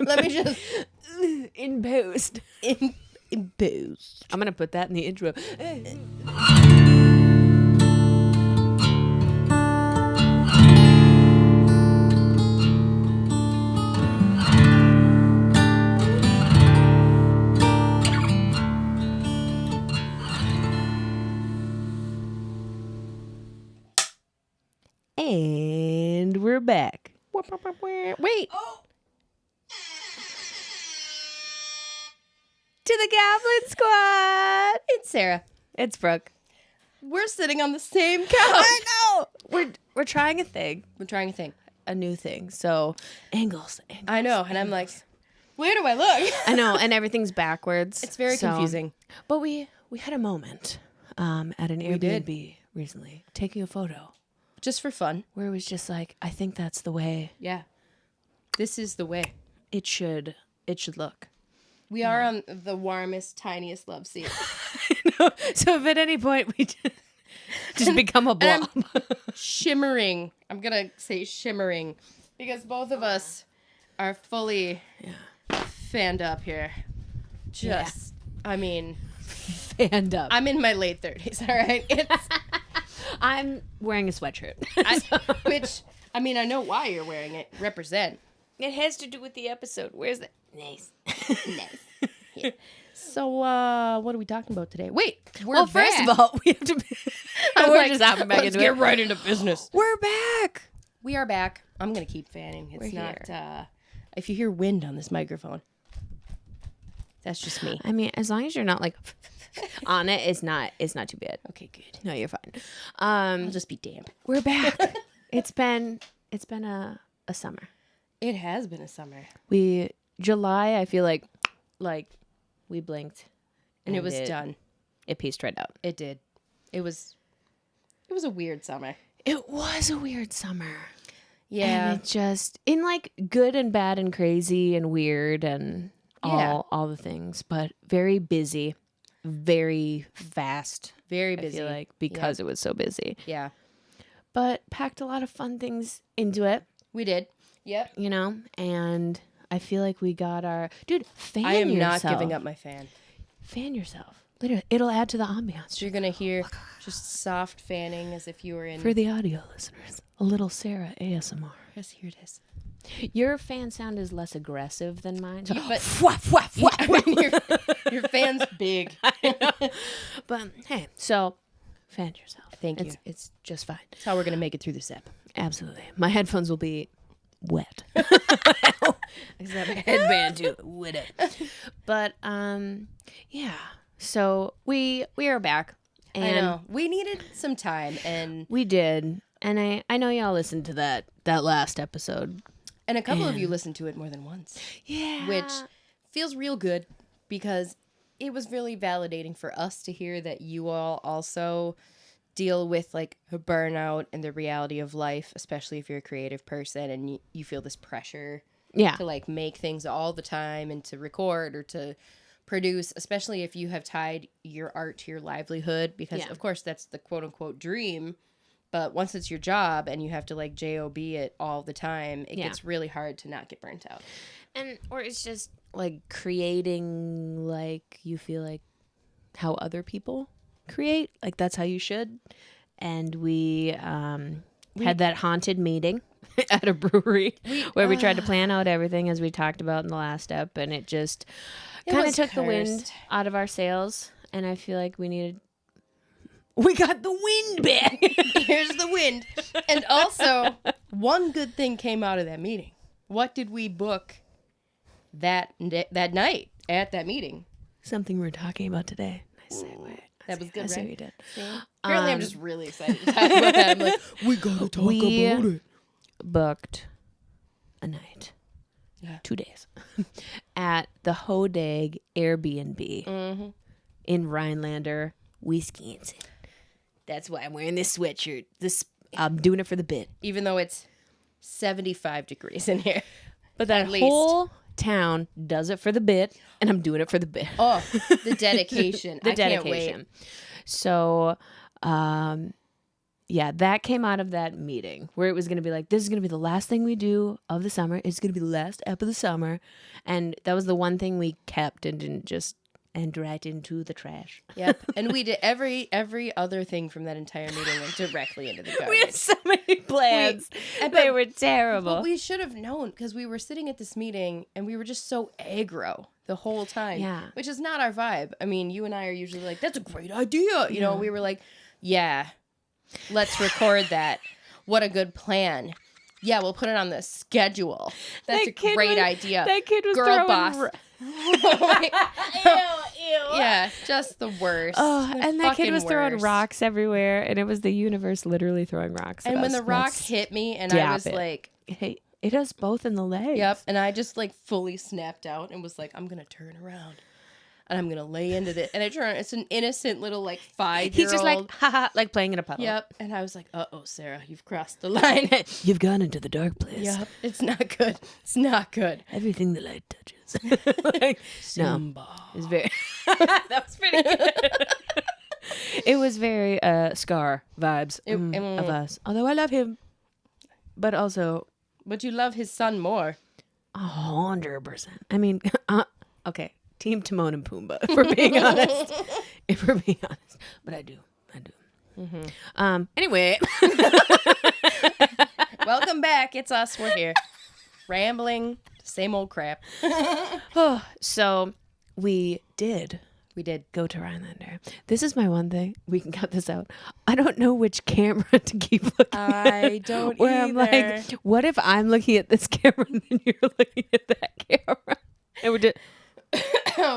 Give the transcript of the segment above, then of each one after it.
Let me just in post. in post. I'm gonna put that in the intro. And we're back. Wait. To the Goblin Squad. It's Sarah. It's Brooke. We're sitting on the same couch. I know. We're trying a thing, We're trying a thing. a new thing. So angles. I know, and I'm like, where do I look? I know, and everything's backwards. It's very confusing. But we had a moment at an We did. Airbnb recently, taking a photo Just for fun. where it was just like, I think that's the way Yeah. This is the way. it should look. We are on the warmest, tiniest love seat. So if at any point we just become a blob. Shimmering. I'm going to say shimmering because both of us are fully fanned up here. Just, I mean, Stand up. I'm in my late 30s, all right? I'm wearing a sweatshirt. Which, I mean, I know why you're wearing it. Represent. It has to do with the episode. Where's that? Nice. Nice. Yeah. So, what are we talking about today? Wait, First of all, we have to. We're just hopping back let's into get it. right into business. We're back. We are back. I'm gonna keep fanning. It's We're not. If you hear wind on this microphone, that's just me. I mean, as long as you're not like on it, it's not too bad. Okay, good. No, you're fine. I'll just be damp. We're back. It's been a summer. It has been a summer, July, I feel like we blinked and it was done. It pieced right out. It did. It was a weird summer. It was a weird summer. Yeah. And it just in like good and bad and crazy and weird and all the things, but very busy, very fast. Very I busy. feel like because it was so busy. Yeah. But packed a lot of fun things into it, We did. Yep. you know, and I feel like we got our fan I am yourself. not giving up my fan. Fan yourself. Literally, it'll add to the ambiance. So you're gonna hear just soft fanning as if you were in. For the audio listeners, a little Sarah ASMR. Yes, here it is. Your fan sound is less aggressive than mine. But But your fan's big. But hey, so fan yourself. Thank you. It's just fine. That's how we're gonna make it through this ep. Absolutely. My headphones will be wet. Except headband too. With it. But yeah. So we are back. And I know. We needed some time, and we did. And I know y'all listened to that last episode. a couple of you listened to it more than once. Yeah. Which feels real good because it was really validating for us to hear that you all also deal with like a burnout and the reality of life, especially if you're a creative person and you feel this pressure to like make things all the time and to record or to produce, especially if you have tied your art to your livelihood, because of course that's the quote unquote dream. But once it's your job and you have to like job it all the time, it gets really hard to not get burnt out. And or it's just like creating like you feel like how other people create, like that's how you should. And we had that haunted meeting at a brewery where we tried to plan out everything as we talked about in the last ep, and it just kind of took the wind out of our sails. And I feel like we got the wind back. Here's the wind. And also, one good thing came out of that meeting. What did we book that night at that meeting? Something we're talking about today. Nice segue. That was good, I see right? what you did. Apparently, I'm just really excited to talk about that. I'm like, we gotta talk about it. Booked a night, 2 days, at the Hodag Airbnb in Rhinelander, Wisconsin. That's why I'm wearing this sweatshirt. I'm doing it for the bit. Even though it's 75 degrees in here. But that whole town does it for the bit, and I'm doing it for the bit. Oh, the dedication. I can't wait. So, yeah, that came out of that meeting where it was going to be like, this is going to be the last thing we do of the summer. It's going to be the last ep of the summer. And that was the one thing we kept and didn't just end right into the trash. Yep. And we did every other thing from that entire meeting went directly into the garbage. We had so many plans. They were terrible. But we should have known because we were sitting at this meeting and we were just so aggro the whole time. Yeah. Which is not our vibe. I mean, you and I are usually like, that's a great idea. You know, we were like, yeah, let's record that. What a good plan. Yeah, we'll put it on the schedule. That's a great idea. That kid was Girl throwing boss. Ew. Yeah, just the worst. Oh, and that kid was throwing worst. rocks everywhere, and it was the universe literally throwing rocks at And when us. the rock hit me, and I was like, hey, it has both in the legs. yep. And I just like fully snapped out and was like, I'm going to turn around and I'm going to lay into this. And I turn, it's an innocent little like 5-year-old. He's just like, haha, like playing in a puddle. Yep. And I was like, uh-oh, Sarah, you've crossed the line. You've gone into the dark place. Yep. It's not good. It's not good. Everything the light touches. Like, Simba. It was very. That was pretty good. It was very Scar vibes of us. Although I love him, but also But you love his son more. 100%. I mean, okay, Team Timon and Pumbaa. If we're being honest, but I do. Mm-hmm. Anyway, Welcome back. It's us. We're here. Rambling. Same old crap. So we did go to Rhinelander. This is my one thing. We can cut this out. I don't know which camera to keep looking at. I don't Where either. I'm like, what if I'm looking at this camera and then you're looking at that camera? And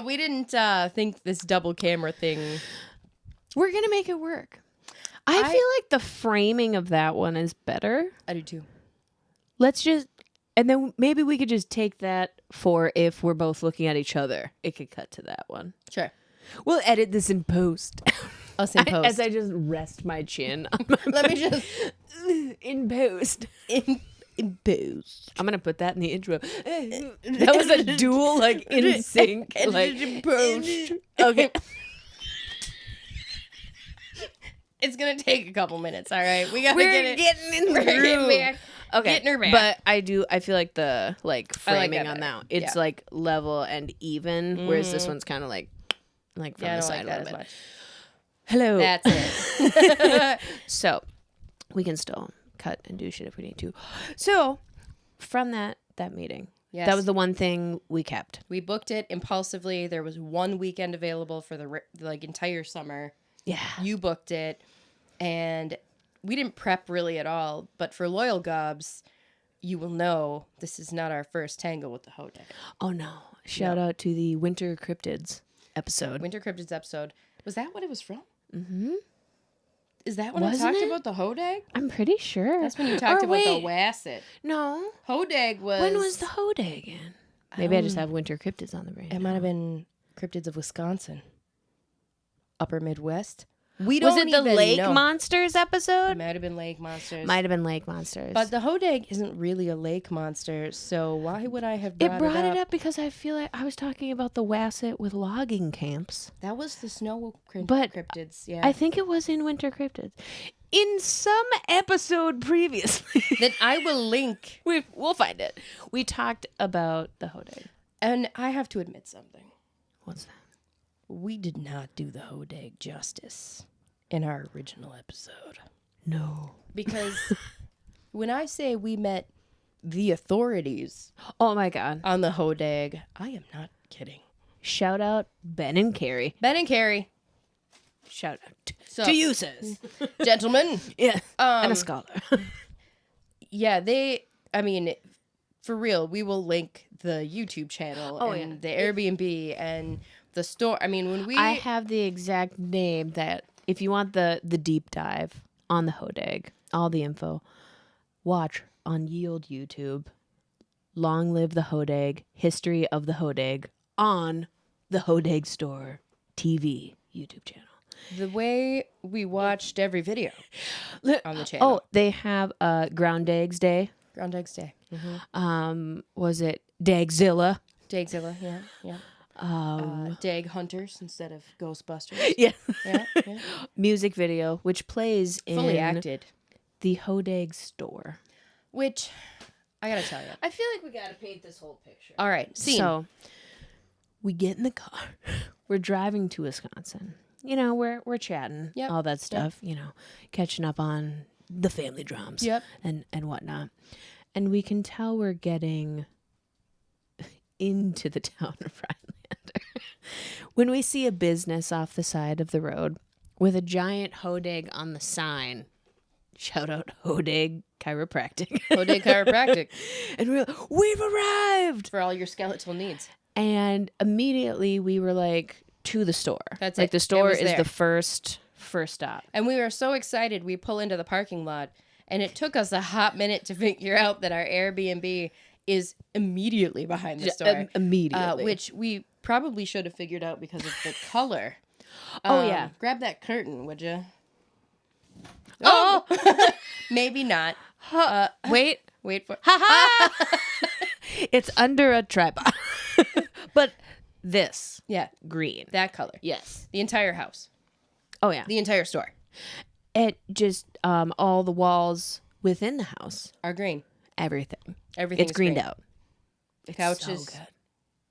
we didn't think this double camera thing. we're going to make it work. I feel like the framing of that one is better. I do too. Let's just, and then maybe we could just take that for if we're both looking at each other. It could cut to that one. Sure. We'll edit this in post. Us in post. As I just rest my chin on my Let me just in post. in post. I'm gonna put that in the intro. That was a dual, like in sync, like in post. Okay. It's gonna take a couple minutes. All right, we gotta get it. Getting in the We're getting groove. back. Okay, Getting her back. but I feel like the I framing like that on better. that. It's Yeah. like level and even, whereas this one's kind of like from Yeah, I the don't side like a that little as bit. much. Hello. That's it. So we can still cut and do shit if we need to. So from that meeting, Yes. that was the one thing we kept. We booked it impulsively. There was one weekend available for the entire summer. Yeah. You booked it, and we didn't prep really at all. But for loyal Gobs, you will know this is not our first tangle with the Hodag. Oh no! Shout out to the Winter Cryptids episode. Winter Cryptids episode. Was that what it was from? Mm-hmm. Is that when Wasn't I talked it? about the Hodag? I'm pretty sure. That's when you talked about the wait. Wasset. No. Hodag was... When was the Hodag again? Maybe I just have Winter Cryptids on the brain. It might have been Cryptids of Wisconsin. Upper Midwest. We don't Was it the even Lake know. Monsters It episode? might have been Lake Monsters. Might have been Lake Monsters. But the Hodag isn't really a lake monster, so why would I have it brought it up because I feel like I was talking about the Wasset with logging camps. That was the snow But cryptids, yeah. I think it was in Winter Cryptids. In some episode previously. That I will link. We'll find it. We talked about the Hodag. And I have to admit something. What's that? We did not do the Hodag justice in our original episode. No. Because when I say we met the authorities Oh my God. on the Hodag, I am not kidding. Shout out Ben and Kerry. Ben and Kerry, Shout out So- to you, sis. gentlemen. Yeah. And a scholar. Yeah, for real, we will link the YouTube channel and the Airbnb and the store. I mean, when we... I have the exact name that if you want the deep dive on the Hodag, all the info, watch on ye old YouTube. Long live the Hodag, history of the Hodag on the Hodag Store TV YouTube channel. the way we watched every video on the channel. Oh, they have Ground Eggs Day. Groundhog's Day. Was it Dagzilla? Dagzilla, yeah. Dag Hunters instead of Ghostbusters. Yeah. Yeah, yeah. Music video, which plays Fully in acted. the Hodag store. Which, I gotta tell you. I feel like we gotta paint this whole picture. All right, scene. So, we get in the car. We're driving to Wisconsin. You know, we're chatting, Yep. all that stuff, you know, catching up on the family drums Yep. and whatnot. And we can tell we're getting into the town of Rhinelander when we see a business off the side of the road with a giant Hodag on the sign. Shout out Hodag Chiropractic. Hodag Chiropractic. And we've arrived For all your skeletal needs. and immediately we were like to the store. That's like it. the It store was is there. the first stop. And we were so excited, we pull into the parking lot, and it took us a hot minute to figure out that our Airbnb is immediately behind the store. Immediately. Which we probably should have figured out because of the color. Oh, yeah. Grab that curtain, would you? Oh! Maybe not. Wait. Wait for. It's under a tripod. But this Yeah, green. that color. Yes. The entire house. Oh, yeah. The entire store It just, all the walls within the house, are green. everything. Everything's It's greened green. out. The It's couches, so good.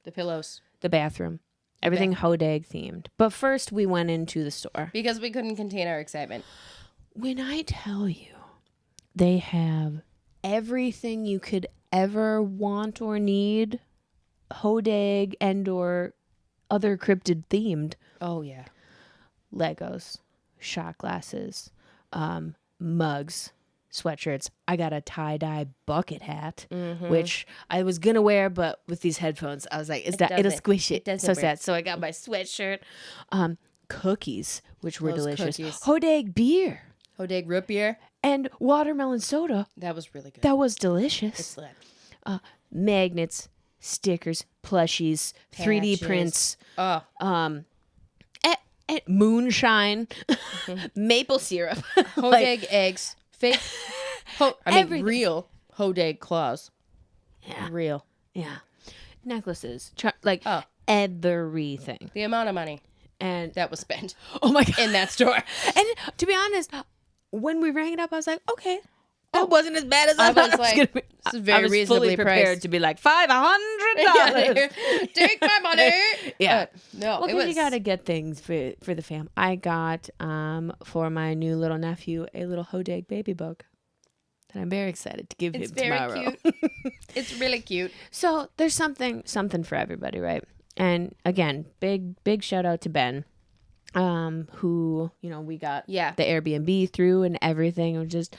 the pillows. The bathroom. Everything Hodag themed. But first we went into the store. Because we couldn't contain our excitement. When I tell you they have everything you could ever want or need, Hodag and or other cryptid themed, Oh, yeah. Legos, shot glasses, mugs, sweatshirts. I got a tie-dye bucket hat, which I was gonna wear, but with these headphones, I was like, it'll doesn't- squish it. it doesn't So work. sad. So I got my sweatshirt. Cookies, which were Those delicious. cookies. Hodag beer Hodag root beer. and watermelon soda. That was really good. That was delicious. Slap. Magnets, stickers, plushies, 3D Patches. prints, Oh, moonshine, maple syrup. Hodag eggs. Fake. Everything. Real Hodag claws. Yeah. Real. Yeah. Necklaces, Oh. everything. The amount of money And that was spent oh my God. in that store. And to be honest, when we rang it up, I was like, okay, that wasn't as bad as I, I thought was it was like, gonna be. this is very I was reasonably fully prepared priced. to be like $500. Take my money. Yeah. No, Well, it because was. you gotta get things for the fam. I got for my new little nephew a little Hodag baby book that I'm very excited to give It's him very tomorrow. cute. It's really cute. So there's something for everybody, right? And again, big shout out to Ben, who we got the Airbnb through and everything. It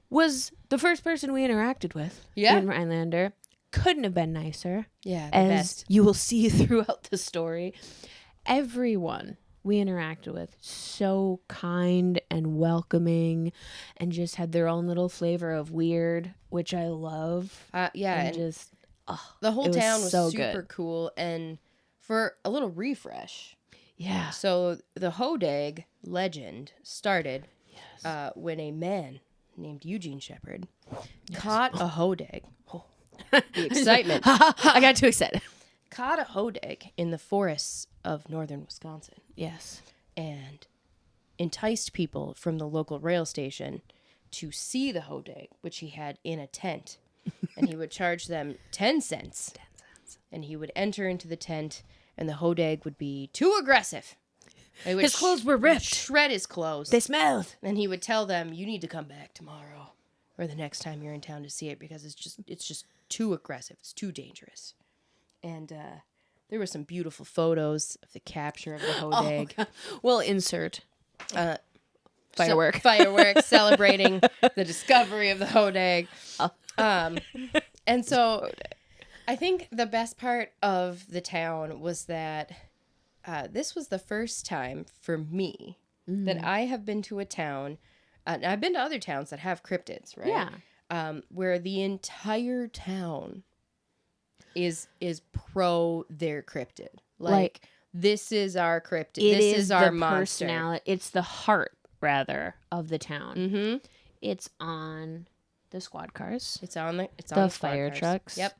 was the first person we interacted with in Rhinelander. Couldn't have been nicer. Yeah, the As best. you will see throughout the story. Everyone we interacted with, so kind and welcoming and just had their own little flavor of weird, which I love. And just the whole it was town was so super good. cool. And for a little refresh, yeah. so the Hodag legend started when a man named Eugene Shepard caught a Hodag. Oh, the excitement. I got too excited. Caught a Hodag in the forests of northern Wisconsin Yes. and enticed people from the local rail station to see the Hodag, which he had in a tent. And he would charge them 10 cents. 10 cents. And he would enter into the tent, and the Hodag would be too aggressive. They would His clothes were ripped. Shred his clothes. They smelled. And he would tell them, you need to come back tomorrow or the next time you're in town to see it because it's just too aggressive. It's too dangerous. And there were some beautiful photos of the capture of the Hodag. We'll insert firework. Fireworks celebrating the discovery of the Hodag. And so I think the best part of the town was that this was the first time for me that I have been to a town, and I've been to other towns that have cryptids, right? Yeah. Where the entire town is pro their cryptid. Like this is our cryptid. This is our monster. Personality. It's the heart, rather, of the town. Mm-hmm. It's on the squad cars. It's on the The squad fire cars. trucks. Yep.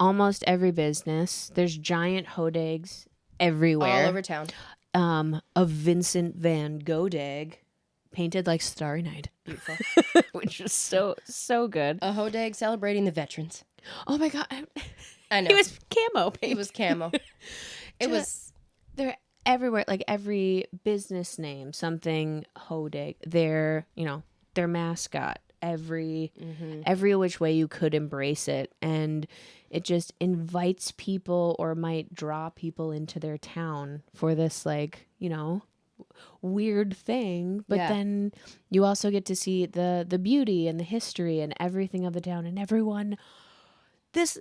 almost every business. There's giant Hodags everywhere. All over town. A Vincent van Gogh painted like Starry Night. Beautiful. Which was so good. A Hodag celebrating the veterans. Oh my God. I know. He was camo painted. It was camo. They're everywhere, like every business name, something Hodag, their mascot, every which way you could embrace it. And it just invites people or might draw people into their town for this, like, weird thing. But then you also get to see the beauty and the history and everything of the town and everyone. This,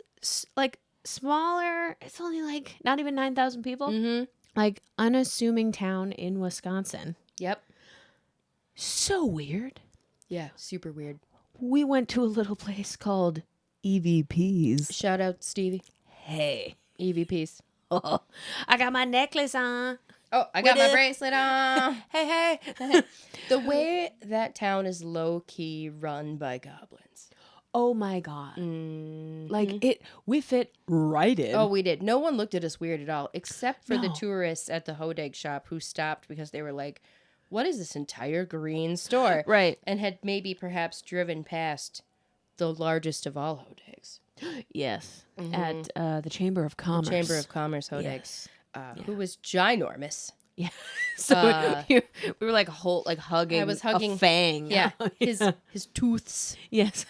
like, smaller, it's only like not even 9,000 people. Like, unassuming town in Wisconsin. Yep. So weird. Yeah, super weird. We went to a little place called EVP's. Shout out Stevie. Hey. EVP's. Oh, I got my necklace on. Oh, I got my bracelet on. Hey. The way that town is low-key run by goblins. Oh my God. Like, we fit right in. Oh, we did. No one looked at us weird at all, except for the tourists at the Hodag shop who stopped because they were like, what is this entire green store? Right. And had maybe perhaps driven past the largest of all Hodags. Yes. At the Chamber of Commerce. Chamber of Commerce Hodag. Yes. Who was ginormous. Yeah. So we were like hugging. I was hugging a fang. Yeah. His tooths. Yes.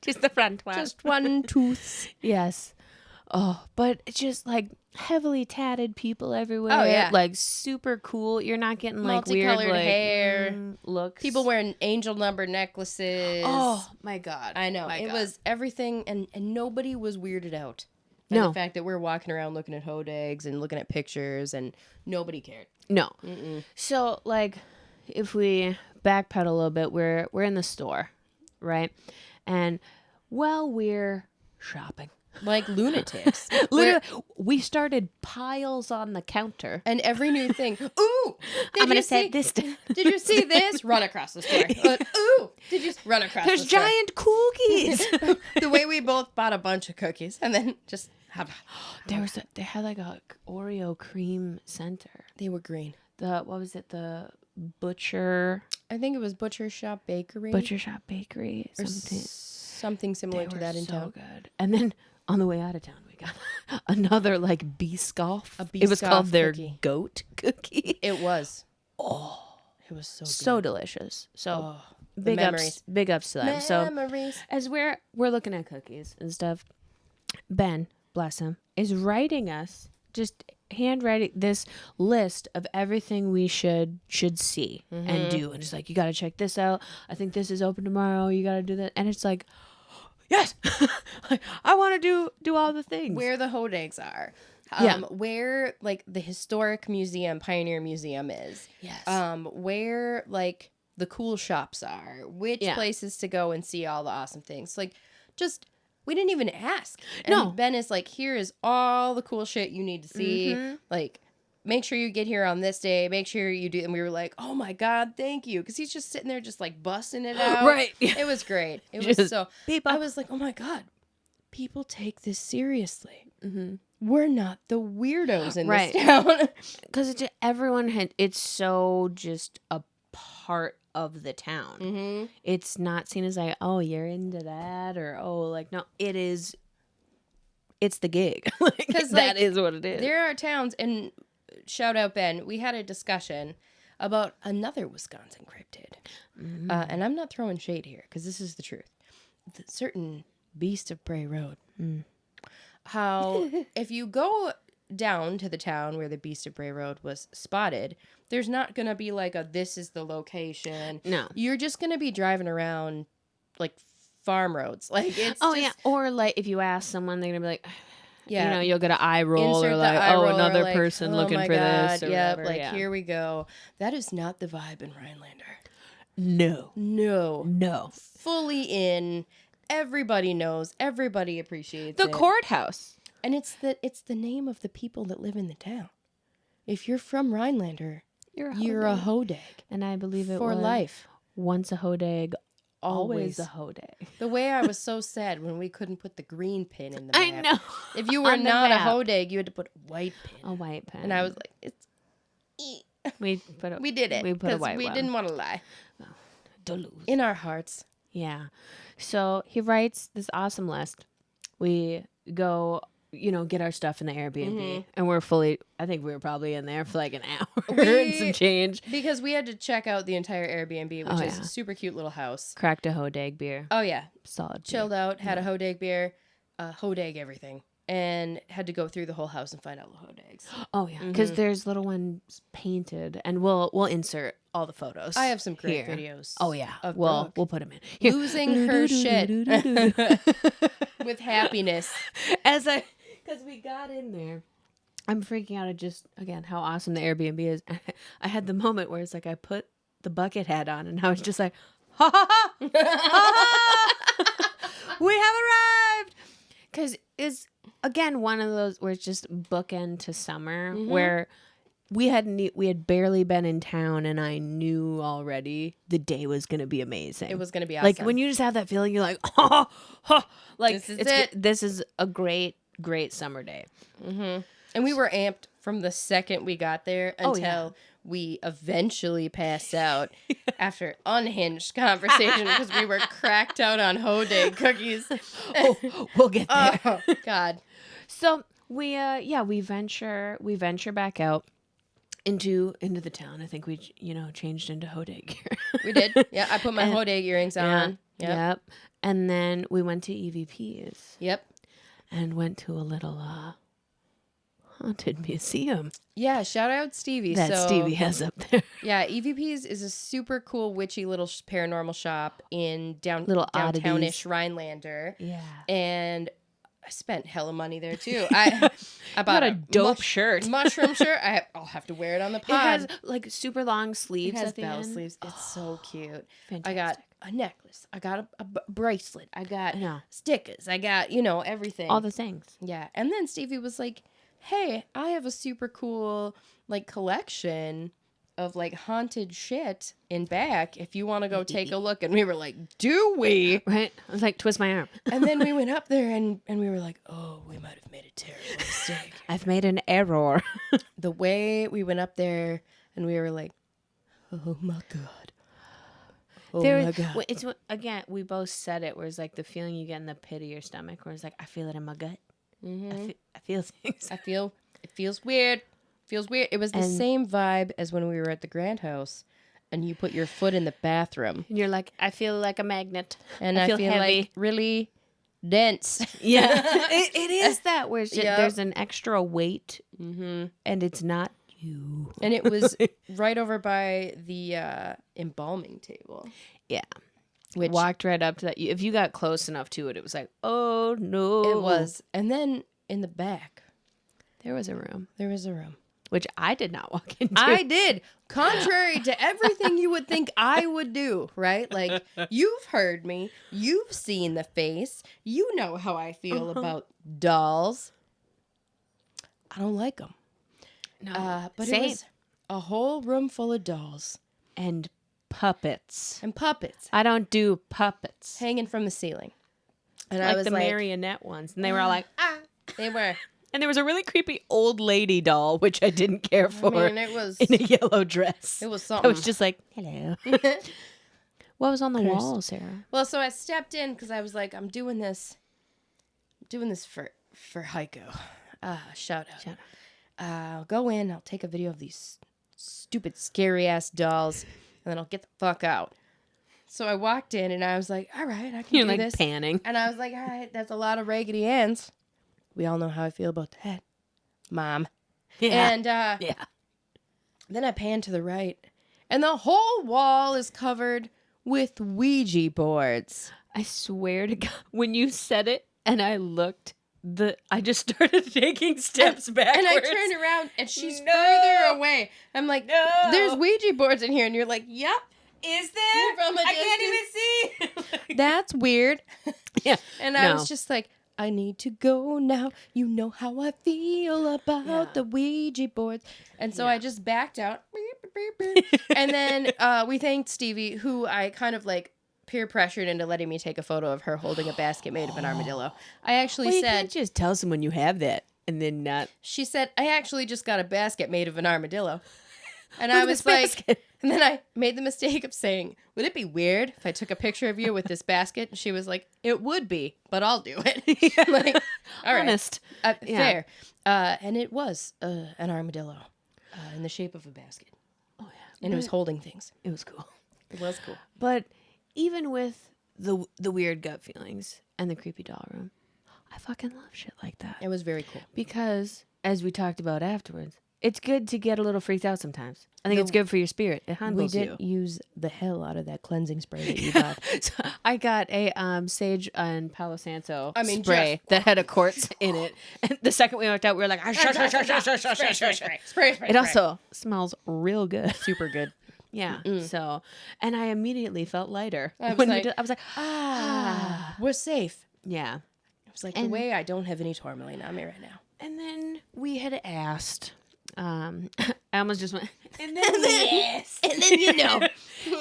Just the front one. Just one tooth. Yes. Oh, but it's just like heavily tatted people everywhere. Oh, yeah. Like super cool. You're not getting like weird multicolored hair looks. People wearing angel number necklaces. Oh my God. I know. It was everything, and nobody was weirded out. By the fact that we're walking around looking at Hodags and looking at pictures, and nobody cared. No. So, like, if we backpedal a little bit, we're in the store, right? And while we're shopping, like lunatics, literally, we started piles on the counter. And every new thing. Ooh, I'm gonna set this down. Did you see this? Run across the store. Ooh, did you run across? There's the store? giant cookies. The way we both bought a bunch of cookies and then just. They had like a Oreo cream center. They were green. What was it? The butcher. I think it was Butcher Shop Bakery. Butcher Shop Bakery. Or something similar to that in town. So good. And then on the way out of town, we got another like Biscoff. Biscoff It was called their cookie. goat cookie. It was. Oh, it was so good. So delicious. So big memories. ups to them. Memories. So as we're looking at cookies and stuff, Ben, bless him, is writing us, just handwriting this list of everything we should see and do. And it's like, you got to check this out. I think this is open tomorrow. You got to do that. And it's like, yes, I want to do all the things. Where the Hodags are. Where like the historic museum, Pioneer Museum is. Yes. Where like the cool shops are. Which places to go and see all the awesome things. Like, just... We didn't even ask. And Ben is like, here is all the cool shit you need to see. Like, make sure you get here on this day. Make sure you do. And we were like, oh my God, thank you. Because he's just sitting there just like busting it out. Right. It was great. It was so. People. I was like, oh my God, people take this seriously. We're not the weirdos in this town. Because it's so just a part of the town. It's not seen as like, oh, you're into that, or no, it's the gig. That is what it is. There are towns, and shout out Ben, we had a discussion about another Wisconsin cryptid, and I'm not throwing shade here because this is the truth. The certain Beast of Prey Road. How if you go down to the town where the Beast of Prey Road was spotted, there's not going to be like this is the location. No. You're just going to be driving around like farm roads. Like it's or like if you ask someone, they're going to be like, yeah, you'll get an eye roll. Insert or like, another like, person looking for this or whatever. Like here we go. That is not the vibe in Rhinelander. No. Fully in. Everybody knows. Everybody appreciates the it. courthouse. And it's the name of the people that live in the town. If you're from Rhinelander, you're a Hodag. And I believe it for was life. Once a Hodag, always the Hodag. The way I was so sad when we couldn't put the green pin in the map. I know. If you were On the not map. a Hodag, you had to put a white pin. A white pen. And I was like, it's... We did it. We put a white we one. didn't want to lie. Duluth. In our hearts. Yeah. So he writes this awesome list. We go, get our stuff in the Airbnb. And we're I think we were probably in there for like an hour and some change. Because we had to check out the entire Airbnb, which is a super cute little house. Cracked a Hodag beer. Oh, yeah. Solid Chilled beer. out, had a Hodag beer, Hodag everything. And had to go through the whole house and find out the Hodags. Oh, yeah. Because there's little ones painted. And we'll insert all the photos. I have some great here. videos. Oh, yeah. Of We'll put them in. Here. Losing her shit with happiness. Because we got in there. I'm freaking out at just, again, how awesome the Airbnb is. I had the moment where it's like I put the bucket hat on and I was just like, ha ha ha, ha, ha. We have arrived. Because it's, again, one of those where it's just bookend to summer where we had barely been in town and I knew already the day was going to be amazing. It was going to be awesome. Like when you just have that feeling, you're like, oh, oh. Like this is it. This is a great summer day. And we were amped from the second we got there until we eventually passed out after unhinged conversation because we were cracked out on Hodag cookies. We'll get there. Oh, God. So we venture back out into the town. I think we changed into Hodag gear. We did. Yeah, I put my Hodag earrings on. Yep. And then we went to EVP's. Yep. And went to a little haunted museum. Yeah, shout out Stevie. That Stevie has up there. Yeah, EVP's is a super cool, witchy little paranormal shop in little downtownish Rhinelander. Yeah. And I spent hella money there too. I bought a dope shirt. Mushroom shirt. I'll have to wear it on the pod. It has like super long sleeves. It has at the bell end. sleeves. It's so cute. Fantastic. I got a necklace. I got a bracelet. I got Yeah. stickers. I got, everything. All the things. Yeah. And then Stevie was like, hey, I have a super cool like collection of like haunted shit in back if you want to go take a look. And we were like, do we? Right? I was like, twist my arm. And then we went up there and we were like, oh, we might have made a terrible mistake. I've made an error. The way we went up there and we were like, oh my God. Oh my God. It's again, we both said it, where it's like the feeling you get in the pit of your stomach, where it's like, I feel it in my gut. I feel things. it feels weird. Feels weird. It was the same vibe as when we were at the Grand House and you put your foot in the bathroom. And you're like, I feel like a magnet. And I feel heavy. like really dense. Yeah. it is that where it's just, there's an extra weight and it's not you. And it was right over by the embalming table. Yeah. Which walked right up to that. If you got close enough to it, it was like, oh no. It was. And then in the back, there was a room. Which I did not walk into. I did. Contrary to everything you would think I would do, right? Like, you've heard me. You've seen the face. You know how I feel about dolls. I don't like them. No. But Same. it was a whole room full of dolls. And puppets. I don't do puppets. Hanging from the ceiling. And like I was the like, marionette ones. And they were all like, ah. They were. And there was a really creepy old lady doll, which I didn't care for. I mean, it was in a yellow dress. It was something. I was just like, hello. What was on the wall, Sarah? Well, so I stepped in because I was like, I'm doing this for Heiko. Shout out. I'll go in, I'll take a video of these stupid, scary ass dolls, and then I'll get the fuck out. So I walked in and I was like, all right, I can You're do like this. panning. And I was like, all right, that's a lot of Raggedy Anns. We all know how I feel about that, Mom. Yeah. And then I panned to the right, and the whole wall is covered with Ouija boards. I swear to God, when you said it and I looked, I just started taking steps backwards. And I turned around, and she's further away. I'm like, there's Ouija boards in here. And you're like, yep. Is there? From a I can't even see. That's weird. Yeah. And I was just like, I need to go now. You know how I feel about the Ouija boards. And so I just backed out. And then we thanked Stevie, who I kind of like peer pressured into letting me take a photo of her holding a basket made of an armadillo. I actually Well, you said, can't just tell someone you have that and then not. she said, I actually just got a basket made of an armadillo. And Look I at was this like, basket. and then I made the mistake of saying, would it be weird if I took a picture of you with this basket? And she was like, it would be, but I'll do it. Like, all right. Honest. Yeah. Fair. And it was an armadillo in the shape of a basket. Oh, yeah. And it was holding things. It was cool. It was cool. But even with the weird gut feelings and the creepy doll room, I fucking love shit like that. It was very cool. Because, as we talked about afterwards, it's good to get a little freaked out sometimes. I think it's good for your spirit. It humbles you. We did use the hell out of that cleansing spray that you got. So I got a sage and Palo Santo spray that had a quartz in it. And the second we walked out, we were like, Spray. it also smells real good. Super good. Yeah. So, and I immediately felt lighter. I was like, we're safe. Yeah. I was like, the way I don't have any tourmaline on me right now. And then we had asked, I almost just went, and then yes. And then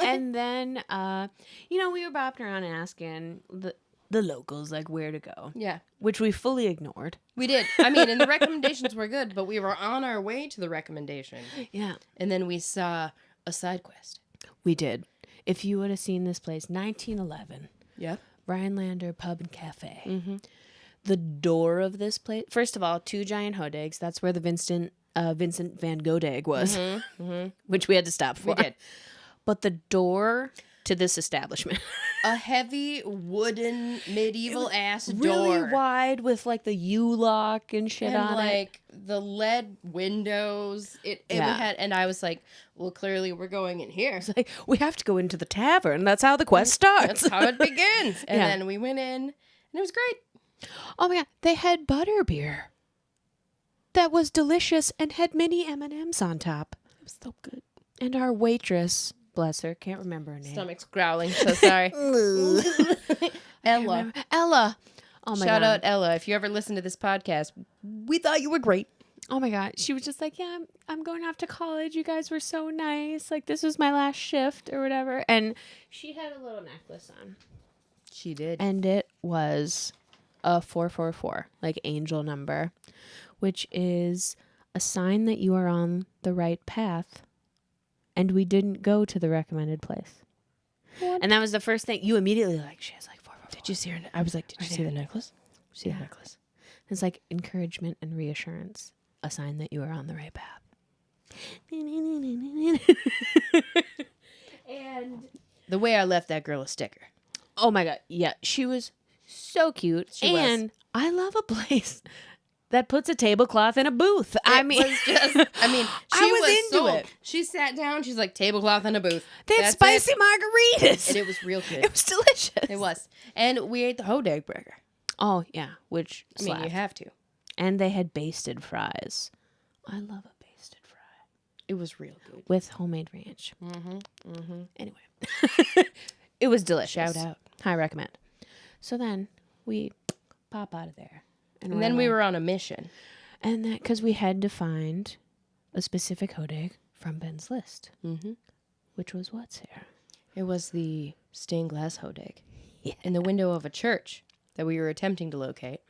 And then, we were bopping around asking the locals, like, where to go. Yeah. Which we fully ignored. We did. I mean, and the recommendations were good, but we were on our way to the recommendation. Yeah. And then we saw a side quest. We did. If you would have seen this place, 1911. Yeah. Rhinelander Pub and Cafe. Mm-hmm. The door of this place, first of all, 2 giant Hodags. That's where the Vincent van Gogh was, which we had to stop for. We did. But the door to this establishment, a heavy wooden medieval ass door, really wide with like the U-lock and shit and on like the lead windows. It had, and I was like, well, clearly we're going in here. It's like, we have to go into the tavern. That's how the quest starts. That's how it begins. And then we went in, and it was great. Oh my god, they had butterbeer that was delicious and had mini M&Ms on top. It was so good. And our waitress, bless her, can't remember her name. Stomach's growling, so sorry. Ella. Ella. Oh my god. Shout out Ella. If you ever listen to this podcast, we thought you were great. Oh my god. She was just like, yeah, I'm going off to college. You guys were so nice. Like, this was my last shift or whatever. And she had a little necklace on. She did. And it was a 444, like angel number, which is a sign that you are on the right path. And we didn't go to the recommended place. What? And that was the first thing. You immediately like, she has like 444. Did you see her? I was like, did you see the necklace? See the necklace? It's like encouragement and reassurance. A sign that you are on the right path. And the way I left that girl a sticker. Oh my god. Yeah. She was so cute. And I love a place that puts a tablecloth in a booth. She was into it. She sat down. She's like, tablecloth in a booth. They had spicy margaritas. And it was real good. It was delicious. It was. And we ate the Hodag burger. Oh, yeah. Which, I mean, you have to. And they had basted fries. I love a basted fry. It was real good. With homemade ranch. Anyway. It was delicious. Shout out. I recommend. So then we pop out of there. And then we were on a mission. And that, because we had to find a specific Hodag from Ben's list. Mm-hmm. Which was what, Sarah? It was the stained glass Hodag. Yeah. In the window of a church that we were attempting to locate.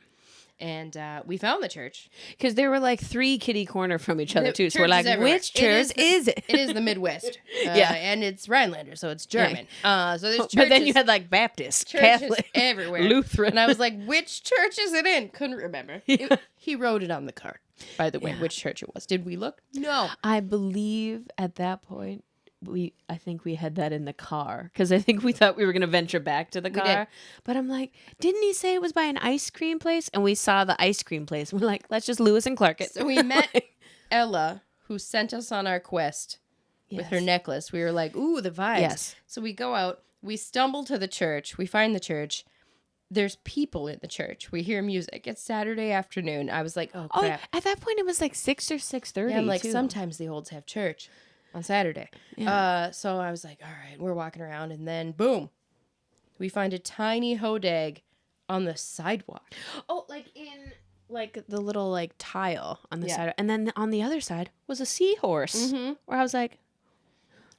And we found the church. Because there were like 3 kitty corner from each other, too. So we're like, everywhere. Which church is it? It is the Midwest. Yeah. And it's Rhinelander, so it's German. So there's churches. But then you had like Baptist, Catholic, everywhere. Lutheran. And I was like, which church is it in? Couldn't remember. He wrote it on the card, by the way, which church it was. Did we look? No. I believe at that point, I think we had that in the car because I think we thought we were going to venture back to the car. But I'm like, didn't he say it was by an ice cream place? And we saw the ice cream place. We're like, let's just Lewis and Clark it. So we met Ella, who sent us on our quest with her necklace. We were like, ooh, the vibes. Yes. So we go out. We stumble to the church. We find the church. There's people in the church. We hear music. It's Saturday afternoon. I was like, oh, crap. At that point, it was like 6 or 6:30. Yeah, I'm like, sometimes the olds have church on Saturday. Yeah. So I was like, all right, we're walking around, and then boom, we find a tiny Hodag on the sidewalk. Oh, like in like the little like tile on the side, and then on the other side was a seahorse. Mm-hmm. Where I was like,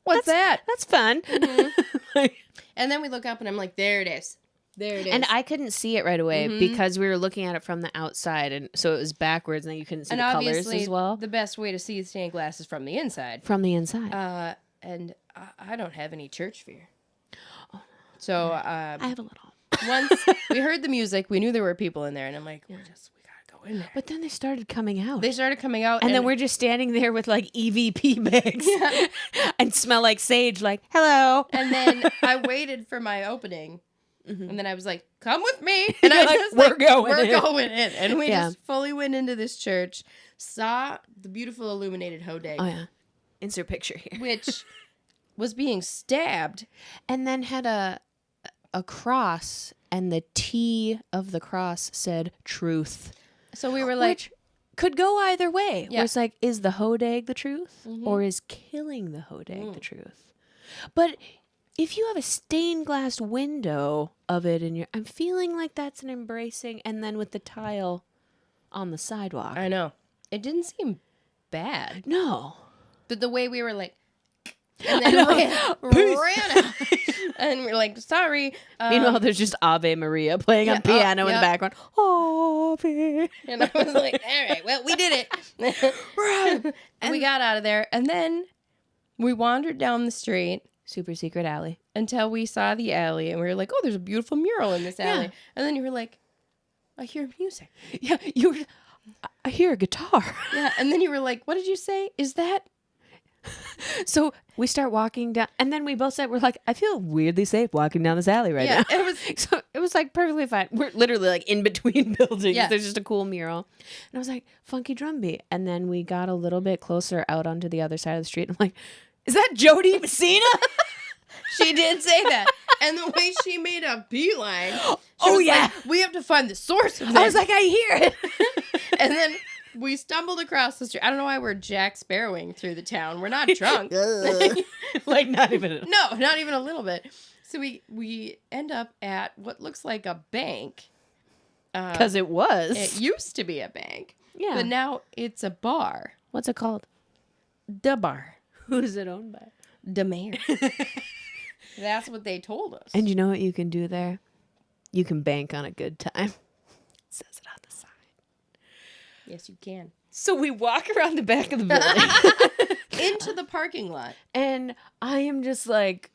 what's that? That's fun. Mm-hmm. And then we look up and I'm like, there it is. There it is. And I couldn't see it right away because we were looking at it from the outside, and so it was backwards, and then you couldn't see the colors as well. The best way to see the stained glass is from the inside. From the inside. And I don't have any church fear. So I have a little. once we heard the music, we knew there were people in there, and I'm like, we gotta go in there. But then they started coming out. They started coming out, and then we're just standing there with like EVP bags and smell like sage, like, hello. And then I waited for my opening. And then I was like, come with me. And I was we're going in. And we just fully went into this church, saw the beautiful illuminated Hodag. Oh, yeah. Insert picture here. Which was being stabbed. And then had a cross, and the T of the cross said truth. So we were like... Which could go either way. Yeah. Where it's like, is the Hodag the truth? Or is killing the Hodag the truth? But... if you have a stained glass window of it in your... I'm feeling like that's an embracing, and then with the tile on the sidewalk. I know. It didn't seem bad. No. But the way we were like... And then ran out. And we're like, sorry. Meanwhile, there's just Ave Maria playing on piano in the background. Ave. And I was like, all right, well, we did it. And we got out of there. And then we wandered down the street. Super secret alley. Until we saw the alley, and we were like, oh, there's a beautiful mural in this alley. And then you were like, I hear music. Yeah, I hear a guitar. Yeah, and then you were like, what did you say? Is that? So we start walking down, and then we both said, we're like, I feel weirdly safe walking down this alley right now. It was like perfectly fine. We're literally like in between buildings. Yeah. There's just a cool mural. And I was like, funky drum beat. And then we got a little bit closer out onto the other side of the street. I'm like, is that Jody Messina? She did say that. And the way she made a beeline. Like, we have to find the source of this. I was like, I hear it. And then we stumbled across the street. I don't know why we're Jack Sparrowing through the town. We're not drunk. Like, not even. No, not even a little bit. So we end up at what looks like a bank. Because it was. It used to be a bank. Yeah. But now it's a bar. What's it called? The bar. Who's it owned by? The mayor. That's what they told us. And you know what you can do there? You can bank on a good time. It says it on the side. Yes, you can. So we walk around the back of the building. Into the parking lot. And I am just like,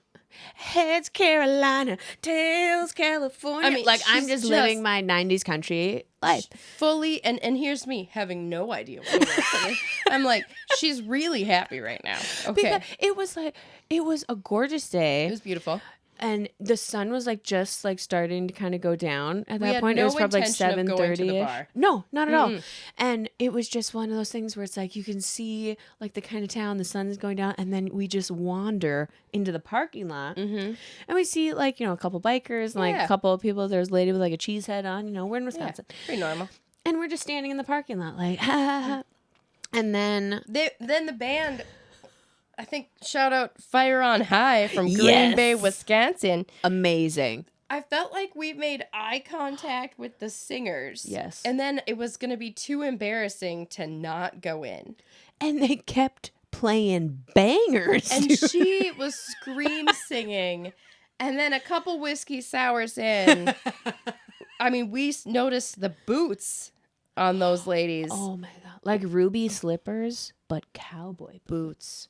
heads Carolina, tails California. I mean, like, I'm just living my 90s country life. Fully, and here's me having no idea what it was. I'm like, she's really happy right now. Okay. Because it was a gorgeous day. It was beautiful. And the sun was like just like starting to kind of go down at that point. It was probably like 7:30. No, not at all. And it was just one of those things where it's like you can see like the kind of town, the sun is going down, and then we just wander into the parking lot, and we see like, you know, a couple bikers and like a couple of people. There's a lady with like a cheese head on. You know, we're in Wisconsin. Yeah, pretty normal. And we're just standing in the parking lot like, ha ha ha. And then the band. I think shout out Fire on High from Green Bay, Wisconsin. Amazing. I felt like we made eye contact with the singers. Yes. And then it was going to be too embarrassing to not go in. And they kept playing bangers. And she was scream singing. And then a couple whiskey sours in. I mean, we noticed the boots on those ladies. Oh my God. Like ruby slippers, but cowboy boots.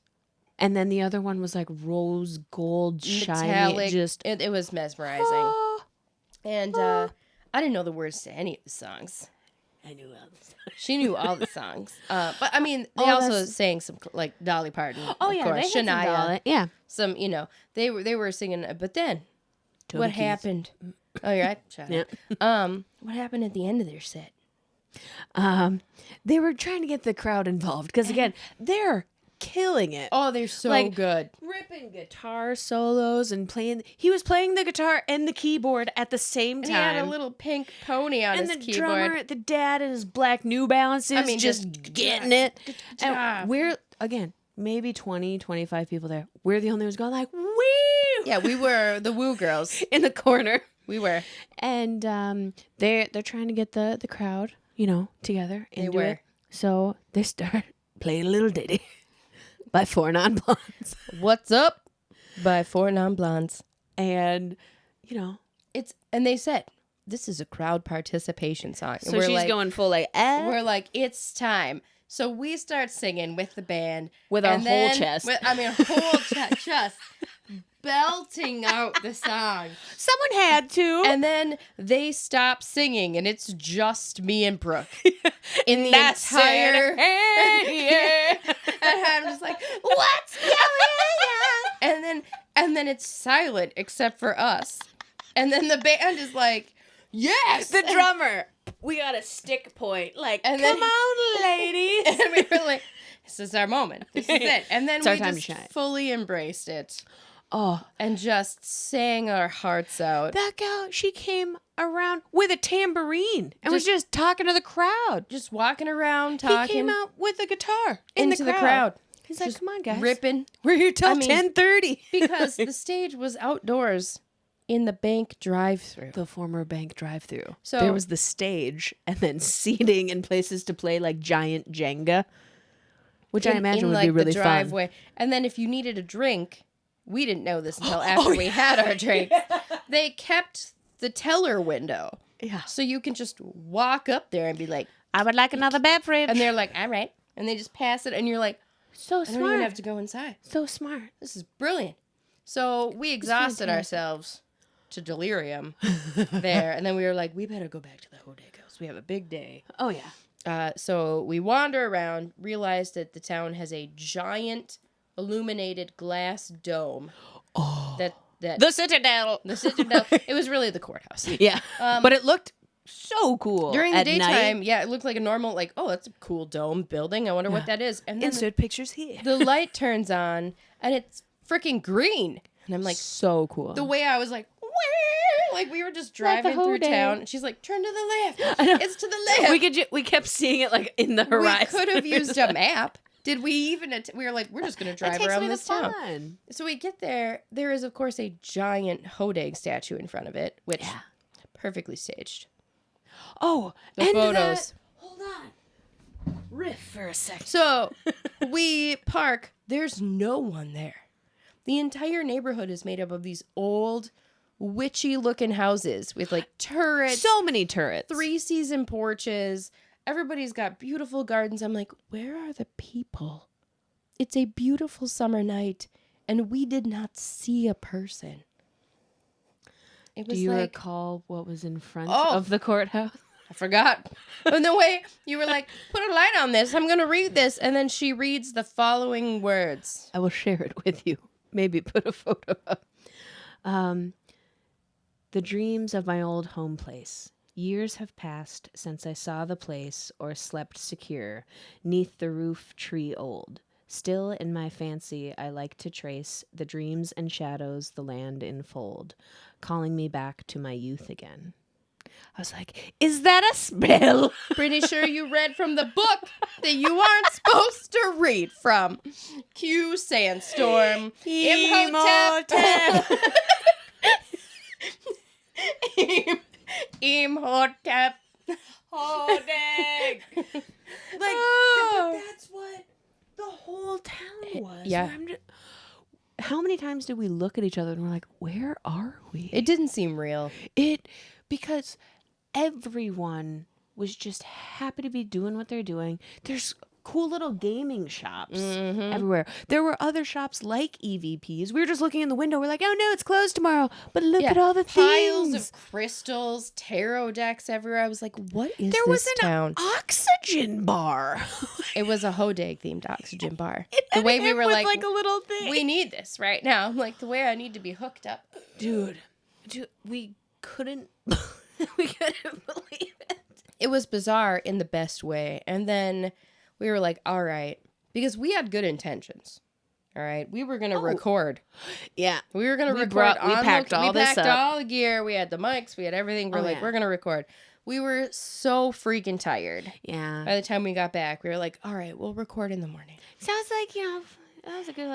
And then the other one was like rose gold, shiny. Metallic. It was mesmerizing. And I didn't know the words to any of the songs. I knew all the songs. She knew all the songs. But I mean, they also sang some like Dolly Parton. Oh, of yeah. course. They Shania. had some yeah. Some, you know, they were singing. But then what happened? Oh, you're right. Shut up. What happened at the end of their set? They were trying to get the crowd involved. Because again, they're killing it. Oh, they're so good. Ripping guitar solos and playing. He was playing the guitar and the keyboard at the same time. And he had a little pink pony on his keyboard. And the drummer, the dad in his black New Balances, just getting it. And we're, again, maybe 20, 25 people there. We're the only ones going like, woo! Yeah, we were the woo girls. In the corner. We were. And they're trying to get the crowd, you know, together into it. So they start playing a little ditty. By 4 Non-Blondes. What's up? By 4 Non-Blondes. And, And they said, this is a crowd participation song. And so she's going full like, we're like, it's time. So we start singing with the band. With our whole chest. Whole chest. Just belting out the song. Someone had to. And then they stop singing, and it's just me and Brooke. In the That's entire... Hey, yeah. And I'm just like, what's going on? And then it's silent except for us. And then the band is like, yes! The drummer. We got a stick point. Like, come on, ladies. And we were like, this is our moment. This is it. And then we just shine. fully embraced it. Oh. And just sang our hearts out. That girl, she came around with a tambourine and was just talking to the crowd. Just walking around, talking. He came out with a guitar into the crowd. He's like, come on, guys. Ripping. We're here till 10:30. Because the stage was outdoors in the bank drive-thru. The former bank drive-thru. So there was the stage and then seating and places to play like giant Jenga, which I imagine would be really the driveway. Fun. And then if you needed a drink, we didn't know this until after we had our drink. They kept the teller window. Yeah. So you can just walk up there and be like, I would like another beverage. And they're like, all right. And they just pass it and you're like, so smart. I don't even have to go inside. So smart. This is brilliant. So we exhausted ourselves to delirium there. And then we were like, we better go back to the Hodag house. We have a big day. Oh, yeah. So we wander around, realize that the town has a giant illuminated glass dome. Oh. That the Citadel. The Citadel. It was really the courthouse. Yeah. But it looked so cool. During the daytime, night. yeah, it looked like a normal, like, oh, that's a cool dome building. I wonder what that is. And then insert pictures here. The light turns on, and it's freaking green. And I'm like, so cool. The way I was like, where? Like we were just driving through town. And she's like, turn to the left. It's to the left. We kept seeing it like in the horizon. We could have used a map. Did we even? We were like, we're just going to drive around this town. So we get there. There is, of course, a giant Hodag statue in front of it, which perfectly staged. Oh, the photos. Hold on. Riff for a second. So we park. There's no one there. The entire neighborhood is made up of these old, witchy-looking houses with like turrets. So many turrets. 3-season porches. Everybody's got beautiful gardens. I'm like, where are the people? It's a beautiful summer night, and we did not see a person. It was Do you recall what was in front Oh. of the courthouse? I forgot. And the way you were like, put a light on this. I'm going to read this. And then she reads the following words. I will share it with you. Maybe put a photo up. The dreams of my old home place. Years have passed since I saw the place or slept secure, 'neath the roof tree old. Still in my fancy I like to trace the dreams and shadows the land enfold, calling me back to my youth again. I was like, is that a spell? Pretty sure you read from the book that you aren't supposed to read from. Cue Sandstorm. Imhotep. Imhotep. Hodag. Like, that's what the whole town was. Yeah. How many times did we look at each other and we're like, where are we? It didn't seem real. Because everyone was just happy to be doing what they're doing. There's cool little gaming shops everywhere. There were other shops like EVPs. We were just looking in the window. We're like, oh no, it's closed tomorrow. But look at all the piles things. of crystals, tarot decks everywhere. I was like, what is there this was town? An oxygen bar. It was a Hodag themed oxygen bar. The way we were like a little thing. We need this right now. I'm like, the way I need to be hooked up. Dude, we couldn't we couldn't believe it. It was bizarre in the best way. And then we were like, all right, because we had good intentions. All right, we were gonna record. Yeah, we were gonna record. We packed all the gear. We had the mics. We had everything. We're we're gonna record. We were so freaking tired. Yeah. By the time we got back, we were like, all right, we'll record in the morning. Sounds like that was a good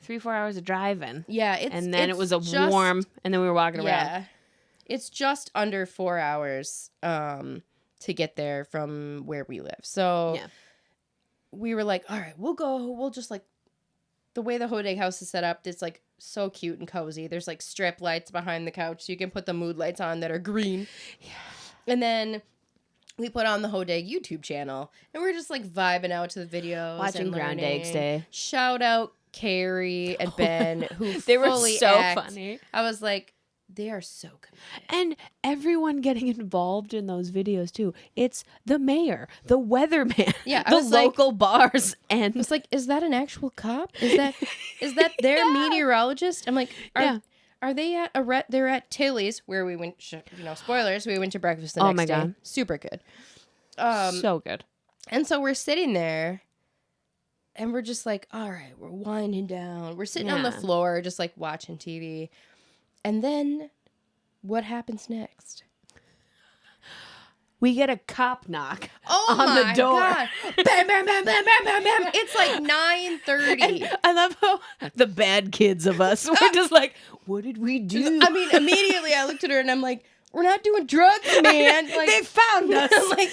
3-4 hours of driving. Yeah, and then it was warm, and then we were walking around. Yeah, it's just under 4 hours to get there from where we live. So we were like, all right, we'll go. We'll just the way the Hodag house is set up, it's like so cute and cozy. There's like strip lights behind the couch, so you can put the mood lights on that are green. Yeah. And then we put on the Hodag YouTube channel, and we're just like vibing out to the videos, watching Ground Eggs Day. Shout out Kerry and Ben, who they were fully so act. funny. I was like, they are so committed. And everyone getting involved in those videos too. It's the mayor, the weatherman, the local bars, and it's like, is that an actual cop? Is that their meteorologist? I'm like, are they at they're at Tilly's, where we went, spoilers, we went to breakfast the next day. God. Super good. So good. And so we're sitting there, and we're just like, all right, we're winding down. We're sitting on the floor, just like watching TV. And then what happens next? We get a cop knock on the door. God. Bam, bam, bam, bam, bam, bam, bam. It's like 9:30. I love how the bad kids of us were just like, what did we do? I mean, immediately I looked at her and I'm like, we're not doing drugs, man. Like, they found us. I'm like,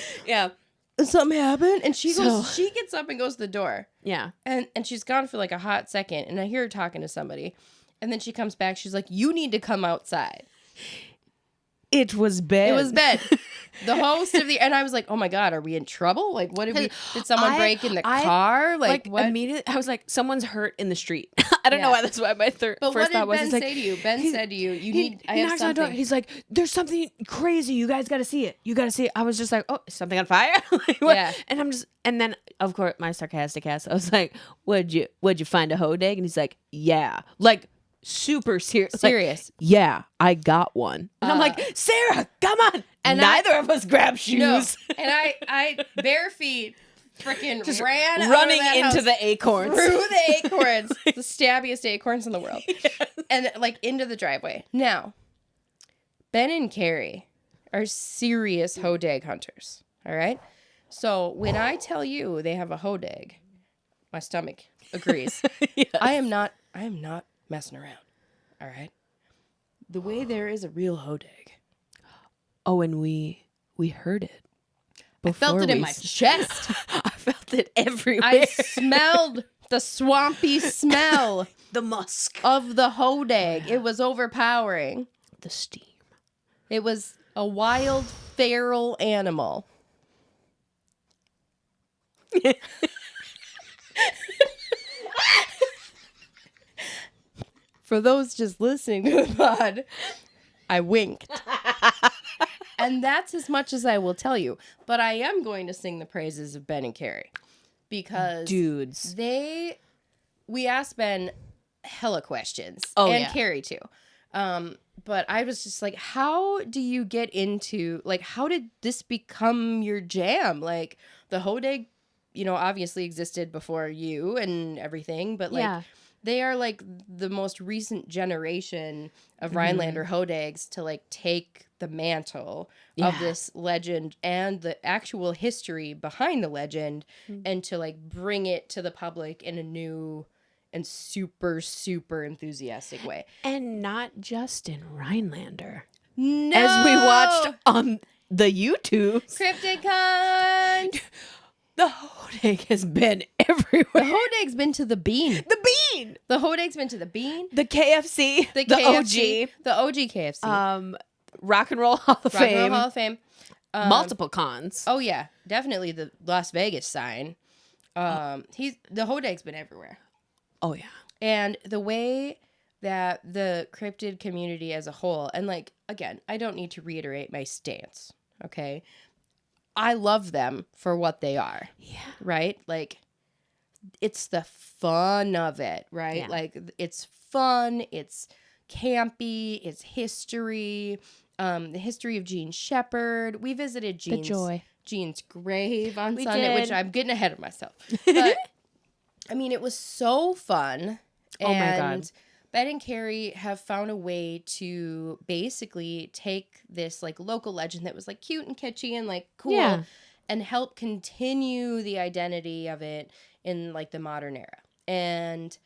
something happened. And she gets up and goes to the door. Yeah. And she's gone for like a hot second. And I hear her talking to somebody. And then she comes back. She's like, you need to come outside. It was Ben. It was Ben. The host of and I was like, oh my God, are we in trouble? Like, what did someone break in the car? Like what? Immediately, I was like, someone's hurt in the street. I don't know why that's what my first thought was. But what did Ben say to you? Ben said to you, I have something. He's like, there's something crazy. You guys got to see it. You got to see it. I was just like, oh, is something on fire? Like, what? Yeah. And then, of course, my sarcastic ass, I was like, what'd you find a Hodag? And he's like, yeah. Like, super serious. Like, yeah, I got one. And I'm like, Sarah, come on. And neither of us grabbed shoes. No. And I bare feet freaking just ran running into the acorns. Through the acorns. The stabbiest acorns in the world. Yes. And like into the driveway. Now, Ben and Kerry are serious Hodag hunters. All right? So when I tell you they have a Hodag, my stomach agrees. Yes. I am not messing around. All right. The way there is a real Hodag. Oh, and we heard it. I felt it in my chest. I felt it everywhere. I smelled the swampy smell. The musk. Of the Hodag. It was overpowering. The steam. It was a wild, feral animal. For those just listening to the pod, I winked. And that's as much as I will tell you. But I am going to sing the praises of Ben and Kerry. Because dudes. We asked Ben hella questions. Oh, and Kerry too. But I was just like, how do you get into, like, how did this become your jam? Like, the Hodag, obviously existed before you and everything. But like, they are like the most recent generation of Rhinelander Hodags to like take the mantle of this legend and the actual history behind the legend and to like bring it to the public in a new and super, super enthusiastic way. And not just in Rhinelander. No! As we watched on the YouTube. CryptidCon! The Hodag has been everywhere. The Hodag's been to the Bean. The Bean! The Hodag's been to the Bean. The KFC. The KFC, OG. The OG KFC. Rock and Roll Hall of Fame. Rock and Roll Hall of Fame. Multiple cons. Oh, yeah. Definitely the Las Vegas sign. The Hodag's been everywhere. Oh, yeah. And the way that the cryptid community as a whole, and like, again, I don't need to reiterate my stance, okay? I love them for what they are. Yeah. Right? Like, it's the fun of it, right? Yeah. Like, it's fun, it's campy, it's history, the history of Gene Shepherd. We visited Gene's grave on Sunday, which I'm getting ahead of myself. But, I mean, it was so fun. Oh, my God. Ben and Kerry have found a way to basically take this like local legend that was like cute and kitschy and like cool and help continue the identity of it in like the modern era and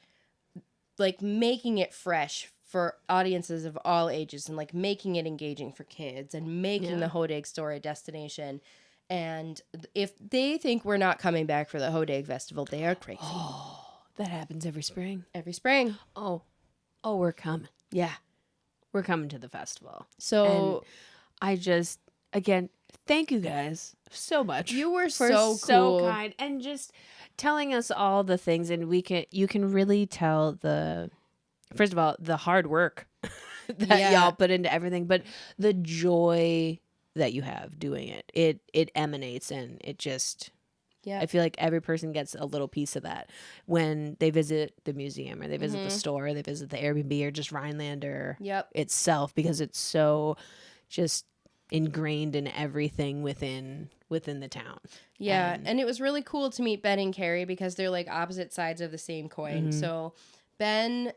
like making it fresh for audiences of all ages and like making it engaging for kids and making the Hodag story a destination. And if they think we're not coming back for the Hodag Festival, they are crazy. Oh, that happens every spring. Every spring. Oh. Oh, we're coming. Yeah. We're coming to the festival. So I just, again, thank you guys so much. you were for so cool. kind and just telling us all the things, and you can really tell first of all, the hard work that y'all put into everything, but the joy that you have doing it. It emanates, and it just, I feel like every person gets a little piece of that when they visit the museum or they visit the store, or they visit the Airbnb or just Rhinelander itself, because it's so just ingrained in everything within the town. Yeah, and it was really cool to meet Ben and Kerry because they're like opposite sides of the same coin. So Ben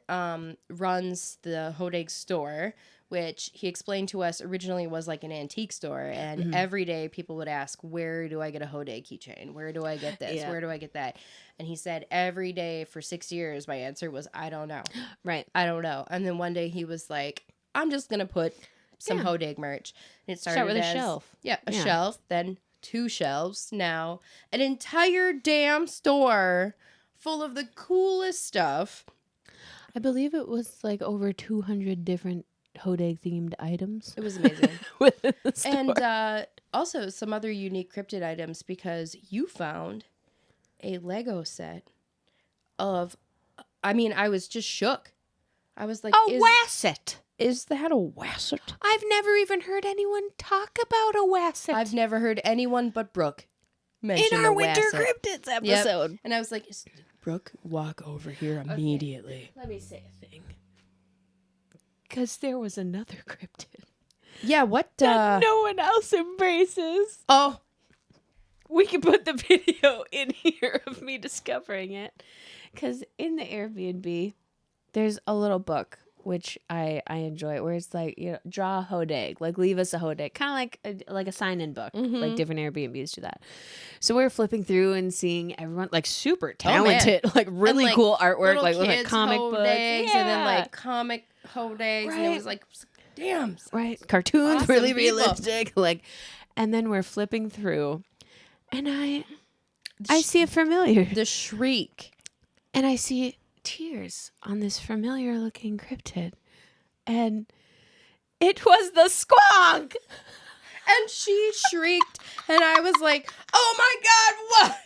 runs the Hodag store, which he explained to us originally was like an antique store, and every day people would ask, where do I get a Hodag keychain? Where do I get this? Where do I get that? And he said every day for 6 years my answer was, I don't know. Right. I don't know. And then one day he was like, I'm just going to put some Hodag merch. And it started with a as, shelf. Yeah, a shelf, then 2 shelves, now an entire damn store full of the coolest stuff. I believe it was like over 200 different Hodag themed items. It was amazing. Within the store. And also some other unique cryptid items, because you found a Lego set of, I mean, I was just shook. I was like, a Wasset. Is that a Wasset? I've never even heard anyone talk about a Wasset. I've never heard anyone but Brooke mention in our a Winter Wasset. Cryptids episode. Yep. And I was like, Brooke, walk over here immediately. Okay. Let me say a thing. Because there was another cryptid. Yeah, what? That no one else embraces. Oh. We can put the video in here of me discovering it. Because in the Airbnb, there's a little book, which I enjoy, where it's like, you know, draw a Hodag, like leave us a Hodag, kind of like a sign-in book, like different Airbnbs do that. So we're flipping through and seeing everyone like super talented, like really and, cool artwork, like with like kids comic Hodags, books, and then like comic Hodags, and it was like, damn, cartoons, awesome really people. realistic, like. And then we're flipping through, and I see a familiar, the shriek, and I see tears on this familiar looking cryptid, and it was the squonk, and she shrieked, and I was like, oh my god, what?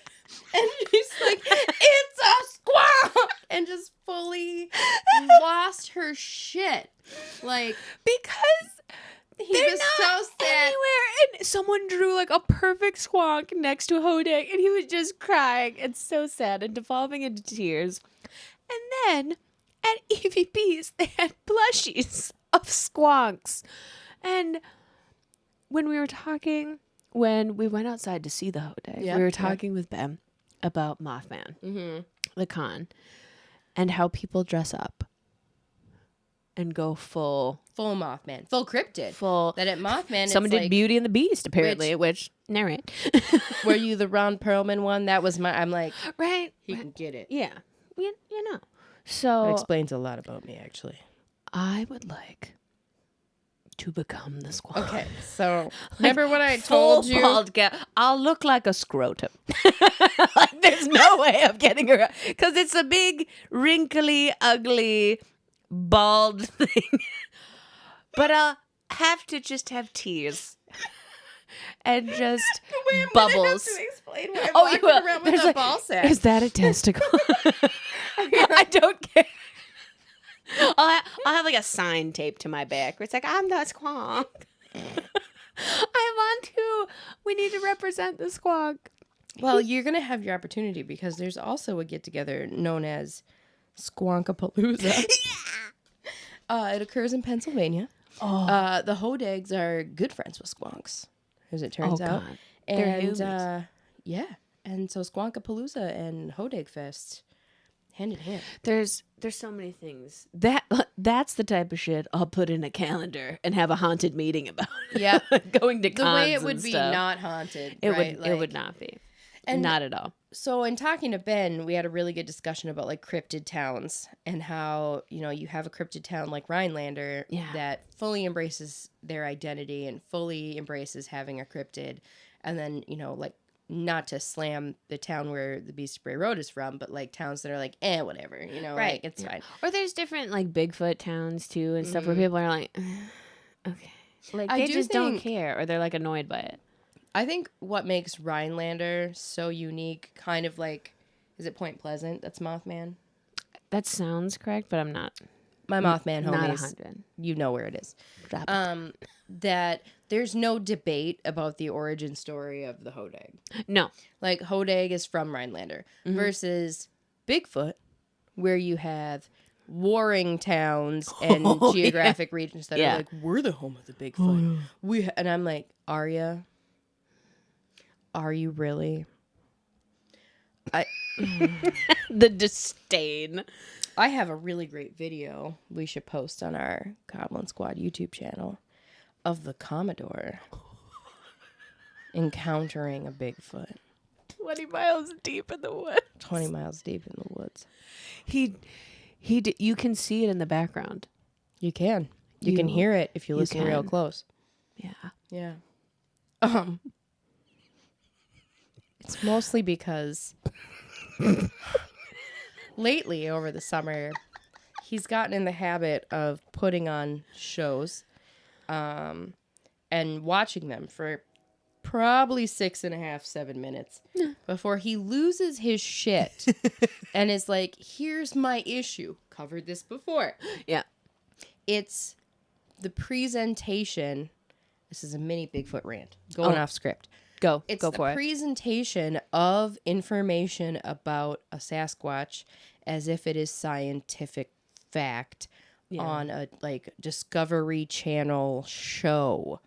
And she's like, it's a squonk, and just fully lost her shit, like, because he they're was not so sad anywhere. And someone drew like a perfect squonk next to Hodag, and he was just crying and so sad and devolving into tears. And then at EVPs, they had plushies of squonks. And when we went outside to see the Hodag, we were talking with Ben about Mothman, the con, and how people dress up and go full Mothman, full cryptid, that at Mothman, someone it's did like, Beauty and the Beast, apparently, which narrate. Were you the Ron Perlman one? That was I'm like, right, he can get it. Yeah, you know. So that explains a lot about me, actually. I would like to become the squad. Okay, so remember when I told you? I'll look like a scrotum. Like, there's no way of getting her, because it's a big, wrinkly, ugly, bald thing. But I'll have to just have tears and just bubbles. To explain why I'm walking around with a ball sack. Is that a testicle? I don't care. I'll have like a sign taped to my back where it's like, I'm the squonk. I want to. We need to represent the squonk. Well, you're going to have your opportunity, because there's also a get-together known as Squonkapalooza. It occurs in Pennsylvania. The Hodags are good friends with squonks, as it turns out. God. And They're and so Squonkapalooza and Hodag Fest, hand in hand. There's so many things. That's the type of shit I'll put in a calendar and have a haunted meeting about. Yeah. Going to cons. The way it would and be stuff. not haunted. It right? would. It would not be. And not at all. So in talking to Ben, we had a really good discussion about like cryptid towns and how, you know, you have a cryptid town like Rhinelander that fully embraces their identity and fully embraces having a cryptid. And then, you know, like not to slam the town where the Beast Spray Road is from, but like towns that are like, whatever, you know, Right. like it's fine. Or there's different like Bigfoot towns too and stuff where people are like, okay, like they just don't care, or they're like annoyed by it. I think what makes Rhinelander so unique, kind of like, is it Point Pleasant? That's Mothman. That sounds correct, but I'm not. My Mothman homies, not 100. You know where it is. Drop it. That there's no debate about the origin story of the Hodag. No. Like, Hodag is from Rhinelander versus Bigfoot, where you have warring towns and geographic regions that are like, we're the home of the Bigfoot. And I'm like, Arya, are you really? The disdain. I have a really great video we should post on our Goblin Squad YouTube channel of the Commodore encountering a Bigfoot. 20 miles deep in the woods. 20 miles deep in the woods. You can see it in the background. You can. You can hear it if you listen real close. Yeah. Yeah. It's mostly because lately over the summer, he's gotten in the habit of putting on shows and watching them for probably 6.5, 7 minutes before he loses his shit and is like, here's my issue. Covered this before. Yeah. It's the presentation. This is a mini Bigfoot rant. Going off script. It's Go the for it. presentation of information about a Sasquatch as if it is scientific fact on a like Discovery Channel show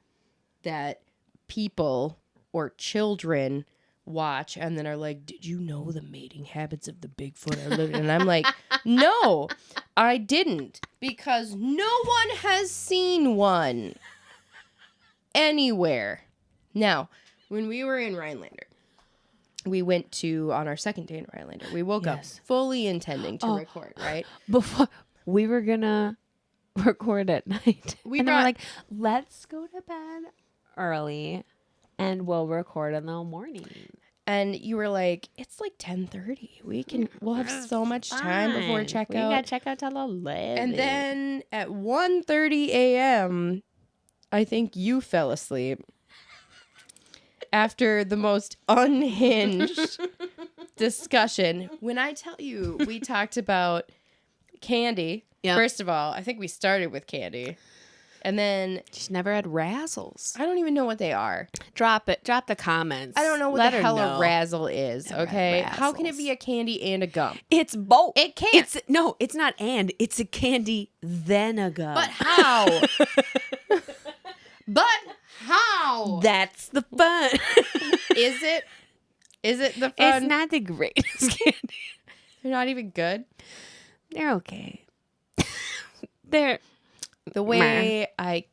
that people or children watch and then are like, did you know the mating habits of the Bigfoot are living? And I'm like, no, I didn't, because no one has seen one anywhere. Now, when we were in Rhinelander, we went on our second day in Rhinelander. We woke up fully intending to record, right? Before we were gonna record at night. And then we're like, let's go to bed early and we'll record in the morning. And you were like, it's like 10:30. We'll have so much time before checkout. We gotta check out till 11. And then at 1:30 a.m., I think you fell asleep after the most unhinged discussion. When I tell you we talked about candy, first of all, I think we started with candy. And then... She's never had razzles. I don't even know what they are. Drop it. Drop the comments. I don't know what the hell a razzle is, okay? How can it be a candy and a gum? It's both. It can't. It's not and. It's a candy, then a gum. But how? But how? That's the fun. Is it? Is it the fun? It's not the greatest candy. They're not even good? They're okay. They're... The way I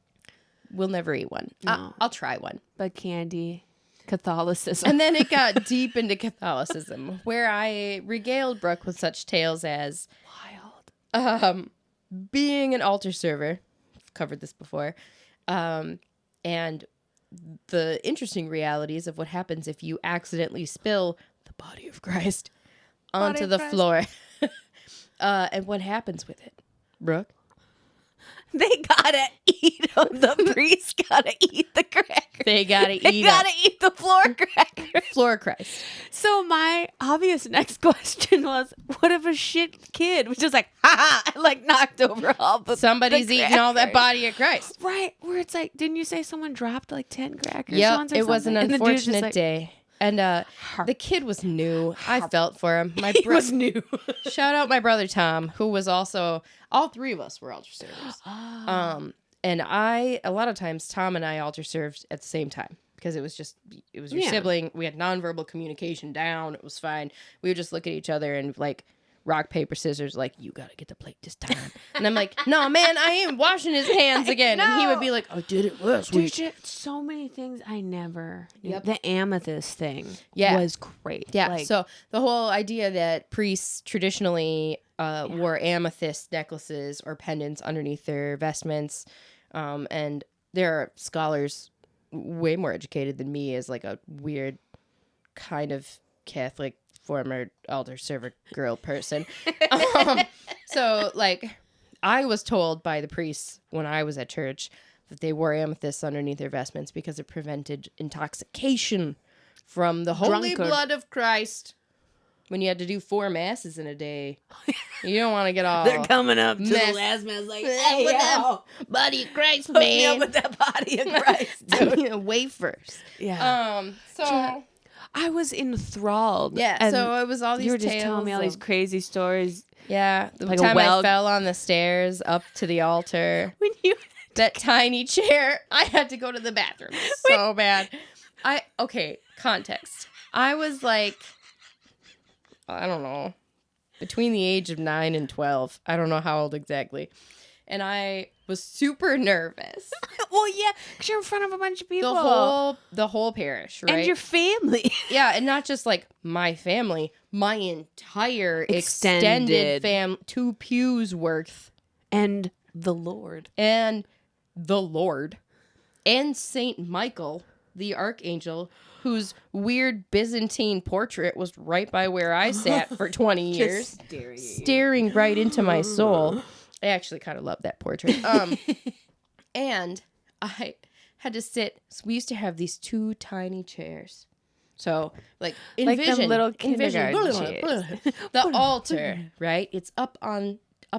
will never eat one. No. I'll try one. But candy, Catholicism. And then it got deep into Catholicism, where I regaled Brooke with such tales as being an altar server. I've covered this before. And the interesting realities of what happens if you accidentally spill the body of Christ onto the floor. And what happens with it. Brooke? They gotta eat them. The priest gotta eat the cracker. They gotta eat the floor cracker. Floor Christ. So my obvious next question was, what if a shit kid was just like, ha, like knocked over all the Somebody's eating all that body of Christ. Right. Where it's like, didn't you say someone dropped like 10 crackers? Yeah, it was an unfortunate day. And the kid was new. I felt for him. He was new. Shout out my brother Tom, who was also, all three of us were altar servers. And a lot of times Tom and I altar served at the same time because it was your sibling. We had nonverbal communication down. It was fine. We would just look at each other and like rock, paper, scissors, like, you gotta get the plate this time. And I'm like, no, man, I ain't washing his hands again. And he would be like, I did it last week. So many things I never knew. Yep. The amethyst thing was great. Yeah, like, so the whole idea that priests traditionally wore amethyst necklaces or pendants underneath their vestments, and there are scholars way more educated than me as like a weird kind of Catholic former altar server girl person. So like I was told by the priests when I was at church that they wore amethysts underneath their vestments because it prevented intoxication from the holy blood of Christ. When you had to do 4 masses in a day, you don't want to get all. They're coming up to the last mass like, hey, yo, body of Christ, hook me man. up with that body of Christ, dude. Wafers. Yeah. So I was enthralled. Yeah. So it was all these. You were just telling me all these crazy stories. Yeah. The like time I fell on the stairs up to the altar. When you that tiny chair, I had to go to the bathroom so bad. Okay. Context. I was like, I don't know, between the age of 9 and 12. I don't know how old exactly. And I was super nervous. Well, yeah, because you're in front of a bunch of people. The whole parish, right? And your family. Yeah, and not just like my family, my entire extended fam, 2 pews worth. And the Lord. And the Lord. And Saint Michael, the archangel, whose weird Byzantine portrait was right by where I sat for 20 years. Staring right into my soul. I actually kind of love that portrait. And I had to sit. So we used to have these 2 tiny chairs. So, like, envision. Like them little kindergarten chairs. The altar, right? It's up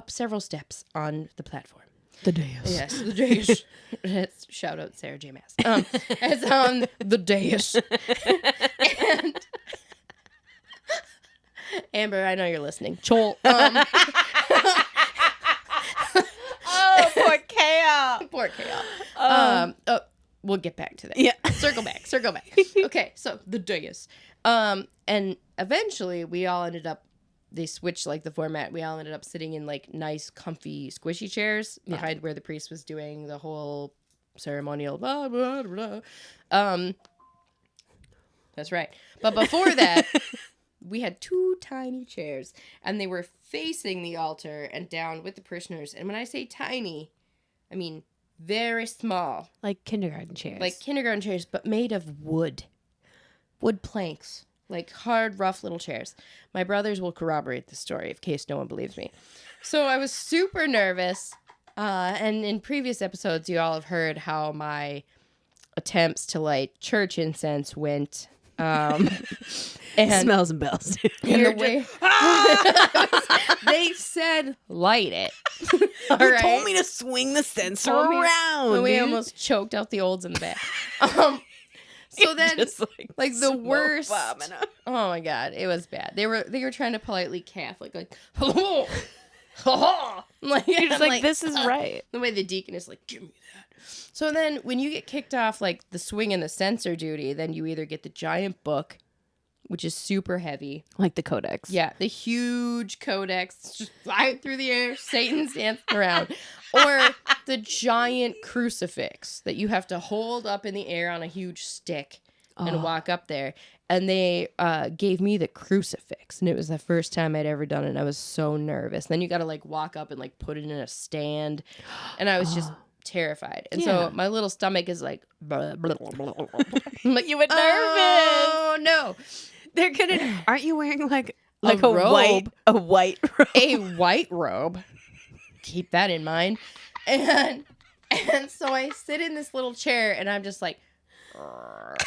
several steps on the platform. The dais. Yes, the dais. Let's shout out Sarah J. Maas. It's on the dais. And Amber, I know you're listening. Chol. Oh, poor Kale. Poor Kale. We'll get back to that. Yeah. Circle back. Okay, so the dais. And eventually we all ended up, they switched like the format. We all ended up sitting in like nice, comfy, squishy chairs behind where the priest was doing the whole ceremonial. Blah, blah, blah. That's right. But before that, we had 2 tiny chairs, and they were facing the altar and down with the parishioners. And when I say tiny, I mean very small. Like kindergarten chairs. Like kindergarten chairs, but made of wood. Wood planks. Like hard, rough little chairs. My brothers will corroborate the story in case no one believes me. So I was super nervous. And in previous episodes, you all have heard how my attempts to light church incense went. And smells and bells. And the way they said light it. All You right? told me to swing the censer around. We almost choked out the olds in the back. So then, just like the worst. Bombing up. Oh my god, it was bad. They were trying to politely Catholic, like, hello, like You're just like, this is right. The way the deacon is like, give me that. So then, when you get kicked off like the swing and the censer duty, then you either get the giant book, which is super heavy, like the codex. Yeah, the huge codex just flying through the air, Satan's dancing around, or the giant crucifix that you have to hold up in the air on a huge stick and walk up there. And they gave me the crucifix, and it was the first time I'd ever done it. And I was so nervous. Then you got to like walk up and like put it in a stand, and I was just terrified. And so my little stomach is like, blah, blah, blah, blah, blah. I'm like, You were nervous. Oh no. They're gonna. Aren't you wearing like a robe? A white robe. A white robe. Keep that in mind. And so I sit in this little chair, and I'm just like, and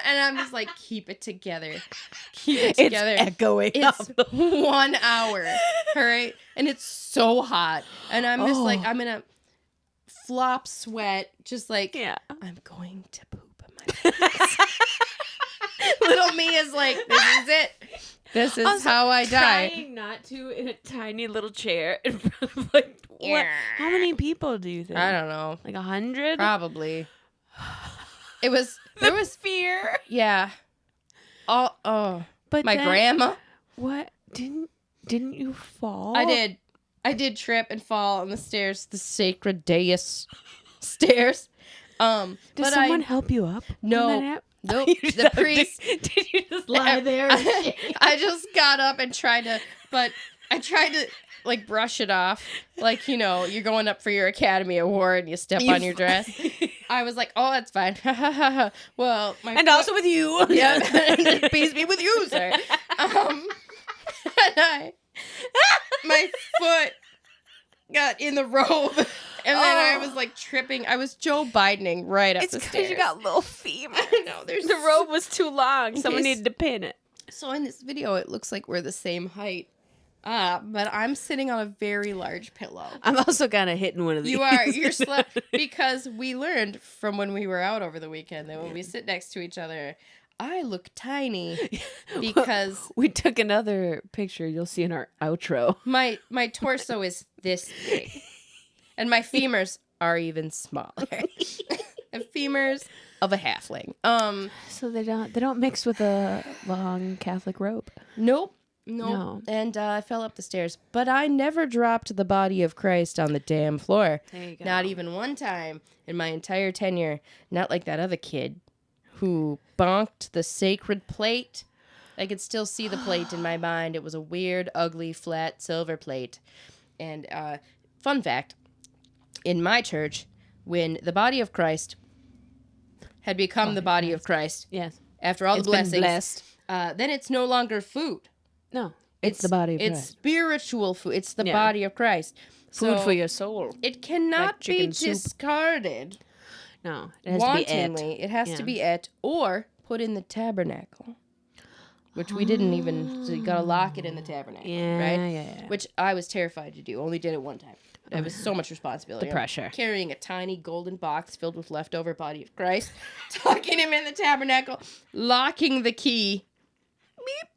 I'm just like, keep it together. Keep it together. It's echoing. It's 1 hour. All right. And it's so hot. And I'm just like, I'm in a flop sweat. Just like, I'm going to poop in my pants. Little me is like, this is it. This is how I die. Trying not to in a tiny little chair in front of like what? How many people do you think? I don't know. Like 100? Probably. There was fear. Yeah. But my grandma. What? Didn't you fall? I did trip and fall on the stairs, the sacred dais stairs. Did someone help you up? No. Nope. The priest. Did you just lie there? I just got up and tried to like brush it off. Like, you know, you're going up for your Academy Award and you step on your dress. I was like, oh, that's fine. Well, and also with you. Yeah, please be with you, sir. And my foot got in the robe, and then I was like tripping. I was Joe Bidening right up the stairs. It's because you got little feet. I know. The robe was too long. Someone needed to pin it. So in this video, it looks like we're the same height. But I'm sitting on a very large pillow. I'm also kind of hitting one of these. You are. You're because we learned from when we were out over the weekend that when we sit next to each other, I look tiny because we took another picture you'll see in our outro. My torso is this big. And my femurs are even smaller. And femurs of a halfling. So they don't mix with a long Catholic robe. Nope. No. And I fell up the stairs. But I never dropped the body of Christ on the damn floor. There you go. Not even one time in my entire tenure. Not like that other kid who bonked the sacred plate. I could still see the plate in my mind. It was a weird, ugly, flat silver plate. And fun fact, in my church, when the body of Christ had become the body of Christ, yes, after all the blessings, blessed. Then it's no longer food. No, it's the body of Christ. It's spiritual food. It's the body of Christ. Food So for your soul. it cannot Like be chicken soup. discarded No, it has wantonly. to be It has to be et or put in the tabernacle, which we didn't even. So you gotta lock it in the tabernacle, right? Yeah. Which I was terrified to do. Only did it one time. It was so much responsibility. The pressure. Carrying a tiny golden box filled with leftover body of Christ, tucking him in the tabernacle, locking the key. Beep.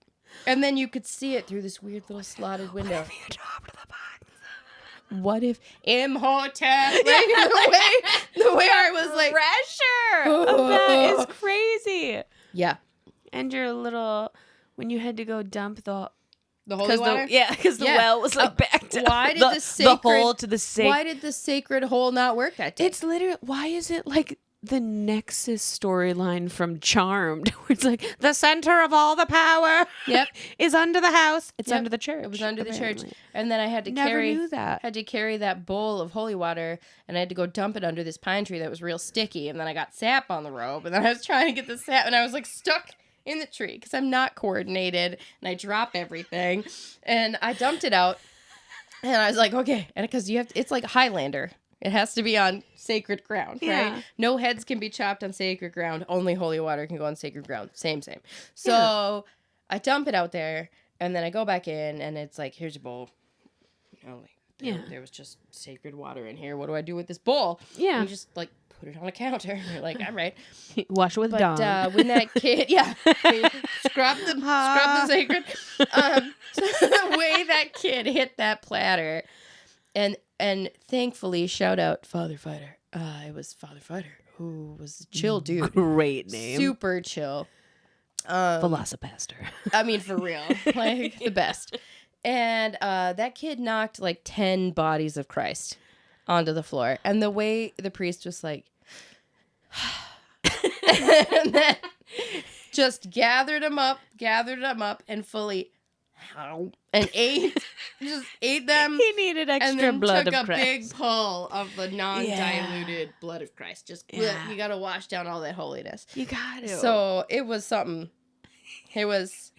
And then you could see it through this weird little slotted window. What if you dropped the box? What if Imhotep? Like, the way I was like, Pressure of that is crazy. yeah, And your little, when you had to go dump the holy water. Because the well was like backed up. Why did the hole to the sacred? Why did the sacred hole not work that day? It's literally, why is it like the Nexus storyline from Charmed, where it's like the center of all the power is under the house. It's under the church. It was under the apparently. church. And then I had to Never knew that. Had to carry that bowl of holy water, and I had to go dump it under this pine tree that was real sticky. And then I got sap on the robe, and then I was trying to get the sap, and I was like stuck in the tree because I'm not coordinated, and I drop everything. And I dumped it out, and I was like, okay, and because it's like Highlander. It has to be on sacred ground, right? No heads can be chopped on sacred ground. Only holy water can go on sacred ground. Same. So I dump it out there, and then I go back in, and it's like, here's your bowl. You know, like, there was just sacred water in here. What do I do with this bowl? Yeah. And you just, like, put it on a counter. And you're like, all right. Wash it with Dawn. But when that kid, scrub the sacred. So the way that kid hit that platter, and thankfully, shout out Father Fighter. It was Father Fighter, who was a chill dude. Great name. Super chill. Velocipaster. I mean, for real. Like, the best. And that kid knocked like 10 bodies of Christ onto the floor. And the way the priest was like, and then just gathered them up, and fully and ate them. He needed extra and then blood took of a Christ. big pull of the non-diluted blood of Christ. Just you got to wash down all that holiness. You got to. So it was something. It was.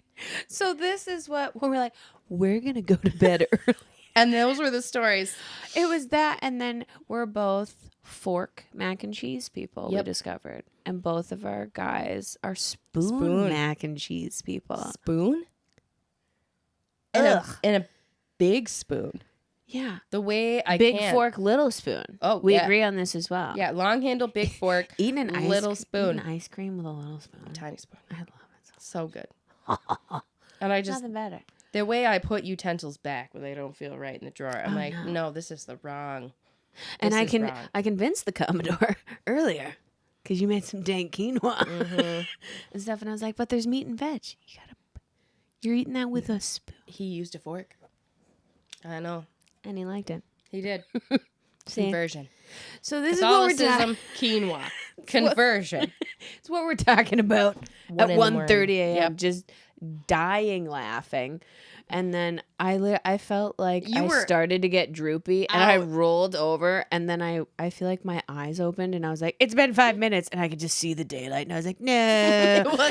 So this is when we're like, we're gonna go to bed early. And those were the stories. It was that, and then we're both fork mac and cheese people. We discovered, and both of our guys are spoon mac and cheese people. Spoon. And a big spoon. Yeah. The way I big fork, little spoon. Oh, we agree on this as well. Yeah, long handle, big fork, eating an little spoon. Eating ice cream with a little spoon. Tiny spoon. I love it. So good. And I just nothing better. The way I put utensils back when they don't feel right in the drawer, I'm no, this is the wrong. And I convinced the Commodore earlier because you made some dang quinoa and stuff, and I was like, but there's meat and veg. You're eating that with a spoon. He used a fork. I know. And he liked it. He did. Conversion. So this is what we're talking. Quinoa. Conversion. It's what we're talking about at 1:30 a.m. Yep. Just dying laughing. And then I felt like You I were started to get droopy, and I out. rolled over, and then I feel like my eyes opened, and I was like, it's been 5 minutes, and I could just see the daylight, and I was like, no.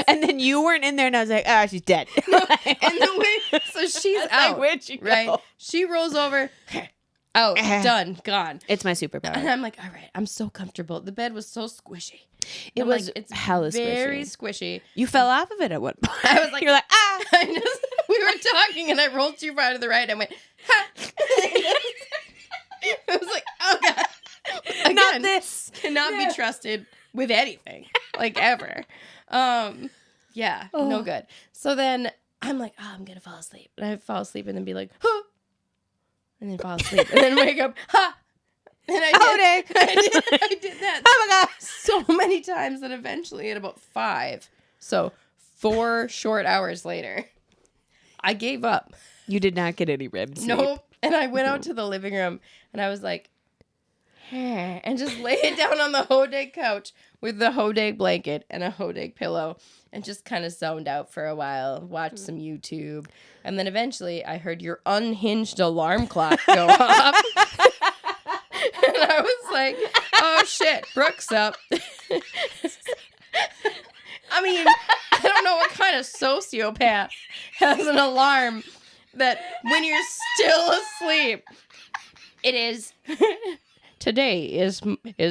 And then you weren't in there, and I was like, ah, she's dead. And the way, so she's out, like, where'd she go? right? She rolls over, out, done, gone. It's my And superpower. I'm like, all right, I'm so comfortable. The bed was so squishy. It I'm was like, it's hella very squishy. squishy. You fell off of it at one point. I was like, you're like, ah. We were talking, and I rolled too far to the right. And I went, ha. I was like, oh god, again, Not this. cannot be trusted with anything, like ever. Yeah, no good. So then I'm like, oh, I'm gonna fall asleep, and I fall asleep, and then be like, huh, and then fall asleep, and then wake up, ha. And I did that. Oh my god. So many times that eventually at about 5, so 4 short hours later, I gave up. You did not get any REM sleep. Nope. And I went out to the living room, and I was like, and just laid down on the Hodag couch with the Hodag blanket and a Hodag pillow, and just kind of zoned out for a while, watched some YouTube, and then eventually I heard your unhinged alarm clock go off. And I was like, oh shit, Brooke's up. I mean, I don't know what kind of sociopath has an alarm that when you're still asleep, it is, today is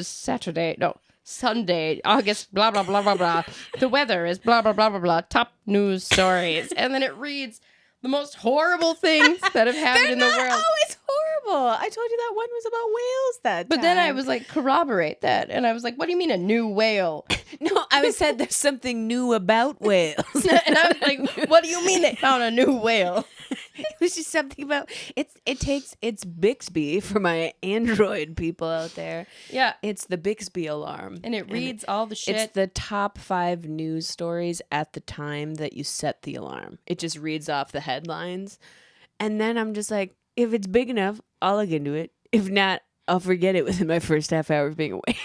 Saturday, no, Sunday, August, blah, blah, blah, blah, blah. The weather is blah, blah, blah, blah, blah. Top news stories. And then it reads the most horrible things that have happened in the world. Always horrible. I told you that one was about whales that But then I was like, corroborate that. And I was like, what do you mean a new whale? no, I said there's something new about whales. And I was like, what do you mean they found a new whale? It was just something about it's Bixby for my Android people out there. Yeah. It's the Bixby alarm. And it reads all the shit. It's the top 5 news stories at the time that you set the alarm. It just reads off the headlines. And then I'm just like, if it's big enough, I'll look into it. If not, I'll forget it within my first half hour of being awake.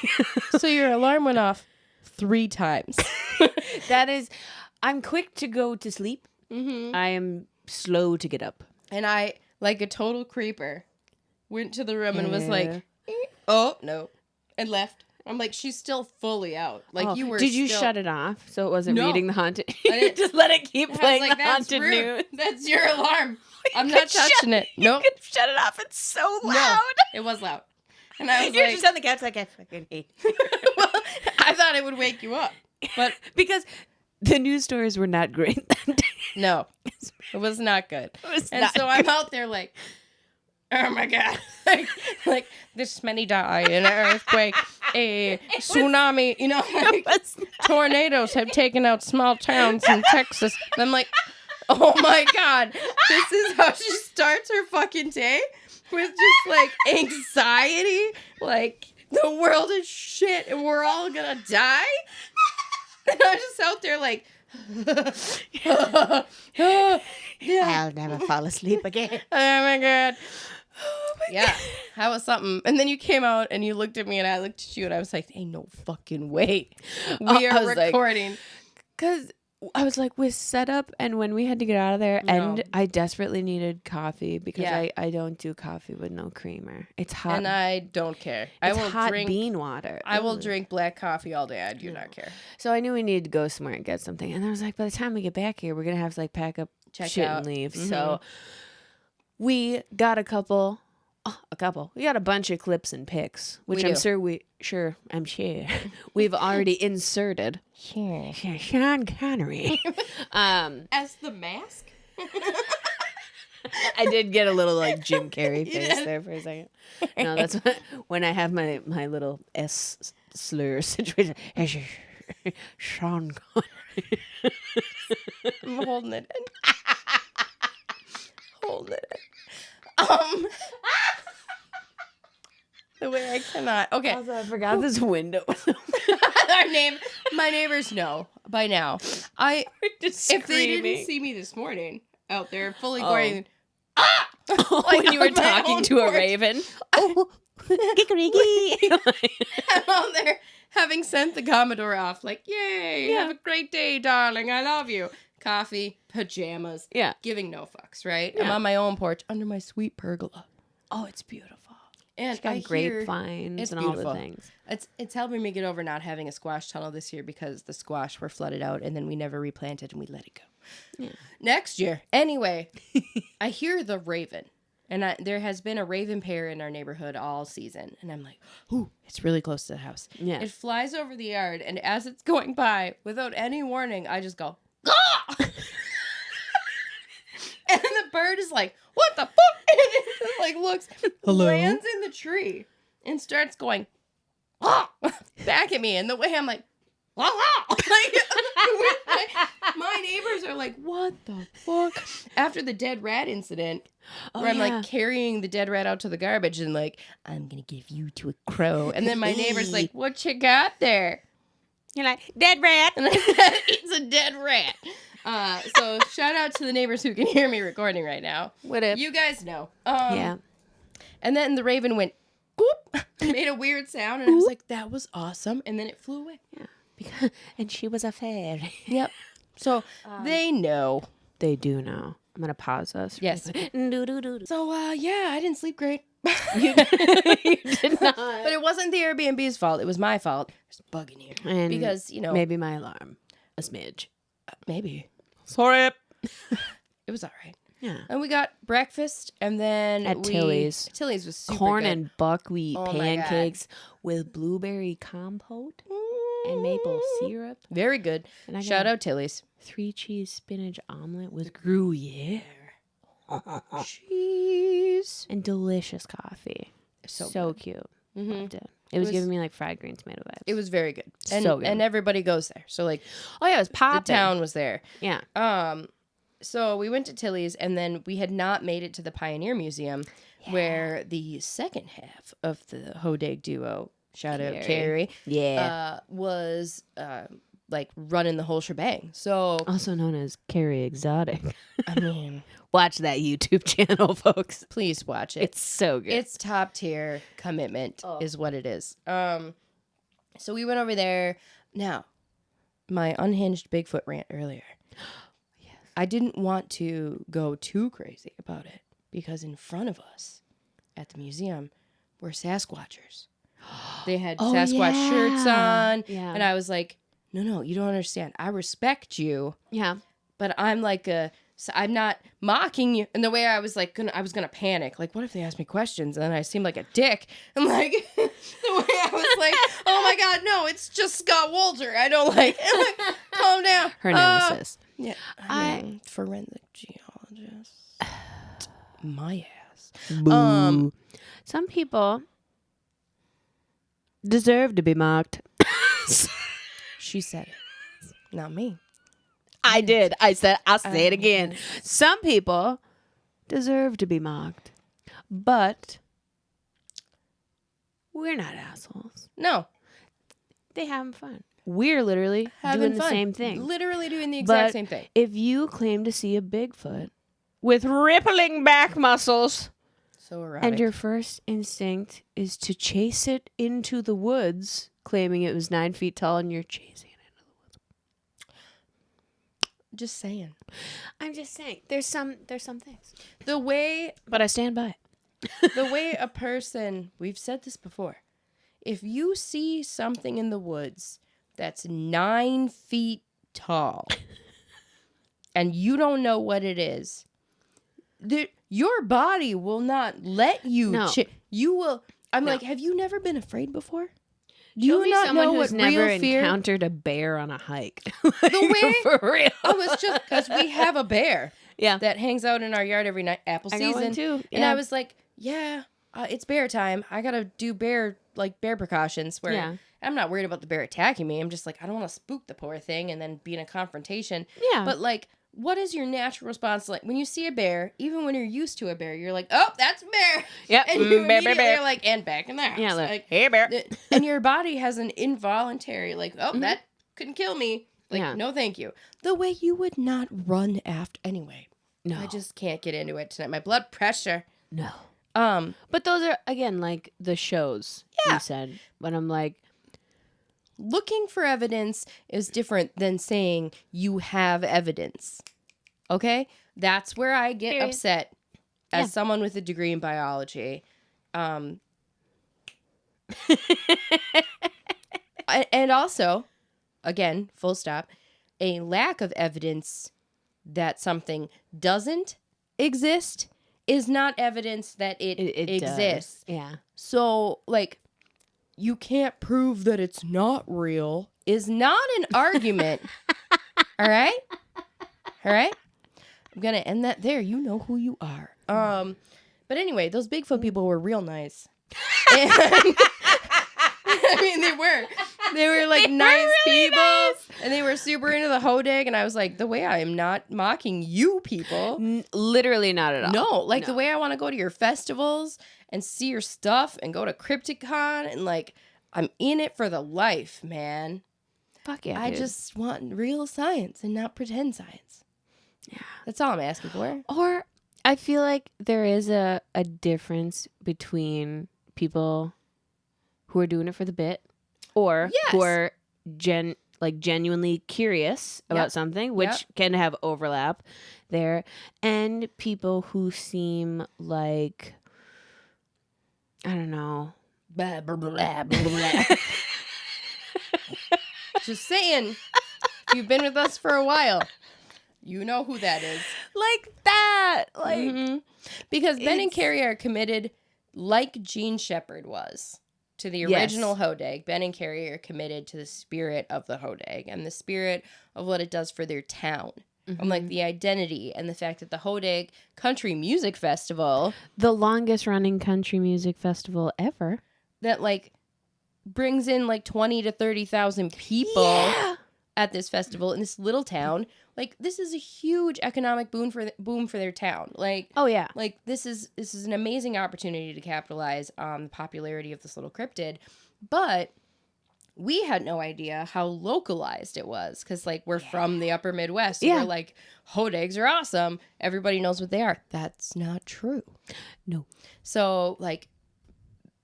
So your alarm went off 3 times. I'm quick to go to sleep. Mm-hmm. I am slow to get up. And I, like a total creeper, went to the room and was like, oh, no, and left. I'm like, she's still fully out. Like you were. Did you still... shut it off so it wasn't No. reading the haunted? I didn't. Just let it keep I was playing like, the that's haunted rude. news. That's your alarm. I'm not touching it. Nope. You could shut it off. It's so loud. No, it was loud. And I was You're like, just on the couch like, I fucking hate you. well, I thought it would wake you up, but because the news stories were not great that day. no, it was not good. And not so I'm out there like, oh my god, like this many die in an earthquake, a tsunami, you know, like, tornadoes have taken out small towns in Texas. And I'm like, oh my god, this is how she starts her fucking day, with just like anxiety, like the world is shit and we're all gonna die. And I'm just out there like, I'll never fall asleep again. oh my god. Yeah, that was something. And then you came out and you looked at me and I looked at you and I was like, ain't no fucking way we are recording. Because I was like, with setup and when we had to get out of there, No. and I desperately needed coffee because Yeah. I don't do coffee with no creamer. It's hot. And I don't care. It's I will hot drink bean water. I will Ugh. drink black coffee all day. I do not care. So I knew we needed to go somewhere and get something. And I was like, by the time we get back here, we're going to have to like pack up Check shit out. and leave. Mhm. So we got a couple. We got a bunch of clips and pics, which We I'm do. sure we've already inserted. Sure. Sean Connery. As the mask? I did get a little like Jim Carrey You face did. there for a second. No, that's when I have my little S slur situation. Sean Connery. I'm holding it in. Holding it in. The way I cannot. Okay. Also, I forgot this window. My neighbors know by now. Just If they didn't screaming. see me this morning out there fully Oh. going, when you were on my talking own to a porch. raven. Oh, giggity. I'm out there having sent the Commodore off, like, yay, Yeah. have a great day, darling, I love you. coffee, pajamas. Yeah. Giving no fucks, right? Yeah. I'm on my own porch under my sweet pergola. Oh, it's beautiful. And It's got grapevines and beautiful. all the things. It's helping me get over not having a squash tunnel this year because the squash were flooded out and then we never replanted and we let it go. Yeah. Next year. Anyway, I hear the raven. And there has been a raven pair in our neighborhood all season. And I'm like, ooh, it's really close to the house. Yeah. It flies over the yard. And as it's going by, without any warning, I just go, Gah! And the bird is like, what the fuck? And it like looks, Hello? lands in the tree and starts going, ah! Back at me. And the way I'm like, ah! Like, my neighbors are like, what the fuck? After the dead rat incident, where I'm like carrying the dead rat out to the garbage and like, I'm going to give you to a crow. And then my neighbor's like, what you got there? You're like, dead rat. And I said, it's a dead rat. So shout out to the neighbors who can hear me recording right now. What up? You guys know. Yeah. And then the raven went, whoop, made a weird sound. And I was like, that was awesome. And then it flew away. Yeah. And she was a fairy. Yep. So they know. They do know. I'm going to pause us. Yes. So, yeah, I didn't sleep great. You did not. But it wasn't the Airbnb's fault. It was my fault. There's a bug in here. And because, you know. maybe my alarm. A smidge. Maybe. Sorry. It was all right. Yeah. And we got breakfast, and then At Tilly's. Tilly's was super Corn good. and buckwheat Oh my pancakes with blueberry compote and maple syrup. Very good. And I Shout got out Tilly's. 3 cheese spinach omelet with Gruyere. Cheese. And delicious coffee. So cute. Mm-hmm. Loved it. It was giving me like fried green tomato vibes. It was very good. And, So good. And everybody goes there. So, like, Oh yeah, it was the popping. town was there. Yeah. So we went to Tilly's, and then we had not made it to the Pioneer Museum, where the second half of the Hodag duo, shout out Kerry, Yeah. was like running the whole shebang. So Also known as Kerry Exotic. I mean, Watch that YouTube channel, folks. please watch it. It's so good. It's top tier commitment is what it is. So we went over there. Now, my unhinged Bigfoot rant earlier. Yes. I didn't want to go too crazy about it because in front of us at the museum were Sasquatchers. They had Sasquatch shirts on. Yeah. And I was like, no, you don't understand. I respect you, Yeah. but I'm like I'm not mocking you. And the way I was like, I was gonna panic. Like, what if they ask me questions? And then I seemed like a dick. And like, the way I was like, oh my God, no, it's just Scott Walter. I don't like, calm down. Her nemesis. Yeah. I mean, forensic geologist. My ass. Boo. Some people deserve to be mocked. She said it. Not me. I did. I'll say it again. Yes. Some people deserve to be mocked. But we're not assholes. No. They having fun. We're literally Having doing the fun. same thing. Literally doing the exact But same thing. if you claim to see a Bigfoot with rippling back muscles So erotic. and your first instinct is to chase it into the woods, claiming it was 9 feet tall and you're chasing it. Just saying. I'm just saying. There's some things. The way But I stand by it. the way a person, we've said this before, if you see something in the woods that's 9 feet tall and you don't know what it is, your body will not let you. No. You will. I'm No. like, have you never been afraid before? Do Show you me not someone know who's what never real fear? encountered a bear on a hike. The way For real. I was just because we have a bear Yeah. that hangs out in our yard every night, apple I got season one too. And Yeah. I was like, yeah, it's bear time. I gotta do bear precautions. Where Yeah. I'm not worried about the bear attacking me. I'm just like, I don't want to spook the poor thing and then be in a confrontation. Yeah. But like, what is your natural response like when you see a bear? Even when you're used to a bear, you're like, oh, that's a bear. Yep. And you Bear, bear, immediately bear. are like, and back in the house. Yeah, like, hey bear. and your body has an involuntary like, oh, that couldn't kill me. Like, Yeah. no, thank you. The way you would not run after anyway. No. I just can't get into it tonight. My blood pressure. No. Um, But those are, again, like the shows Yeah. you said. When I'm like, looking for evidence is different than saying you have evidence. Okay? That's where I get upset as someone with a degree in biology. And also, again, full stop, a lack of evidence that something doesn't exist is not evidence that it exists. Does. Yeah. So, like, you can't prove that it's not real is not an argument. All right? All right? I'm going to end that there. You know who you are. But anyway, those Bigfoot people were real nice. And, I mean, they were. They were like nice really people. Nice. And they were super into the Hodag. And I was like, the way I am not mocking you people. Literally not at all. No, like the way I want to go to your festivals and see your stuff and go to CryptidCon. And like, I'm in it for the life, man. Fuck yeah, I just want real science and not pretend science. Yeah. That's all I'm asking for. Or I feel like there is a difference between people who are doing it for the bit or who are genuinely curious about something, which can have overlap there, and people who seem like, I don't know. Blah, blah, blah, blah, blah. Just saying, if you've been with us for a while, you know who that is. Like that. Like because Ben and Kerry are committed, like Gene Shepherd was, to the original Hodag. Ben and Kerry are committed to the spirit of the Hodag and the spirit of what it does for their town. And like the identity and the fact that the Hodag Country Music Festival, the longest running country music festival ever, that like brings in like 20 to 30,000 people at this festival in this little town. Like, this is a huge economic boom for their town. Like, like this is an amazing opportunity to capitalize on the popularity of this little cryptid. But we had no idea how localized it was because, like, we're from the upper Midwest. So we're like, Hodags are awesome. Everybody knows what they are. That's not true. No. So, like,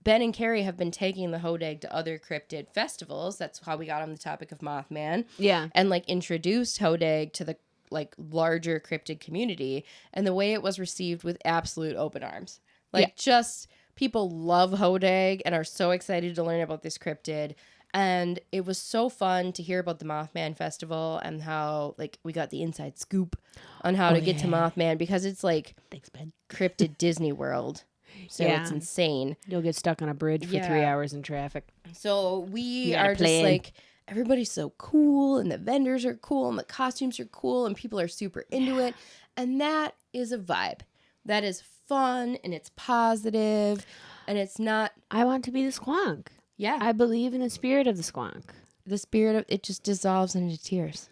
Ben and Kerry have been taking the Hodag to other cryptid festivals. That's how we got on the topic of Mothman. Yeah. And, like, introduced Hodag to the, like, larger cryptid community. And the way it was received with absolute open arms. Like, just people love Hodag and are so excited to learn about this cryptid. And it was so fun to hear about the Mothman Festival and how, like, we got the inside scoop on how to get to Mothman because it's, like, thanks, Ben. Cryptid Disney World. So it's insane. You'll get stuck on a bridge for 3 hours in traffic. So we are just like, everybody's so cool and the vendors are cool and the costumes are cool and people are super into it. And that is a vibe. That is fun and it's positive and it's not. I want to be the squonk. Yeah. I believe in the spirit of the squonk. The spirit of it just dissolves into tears.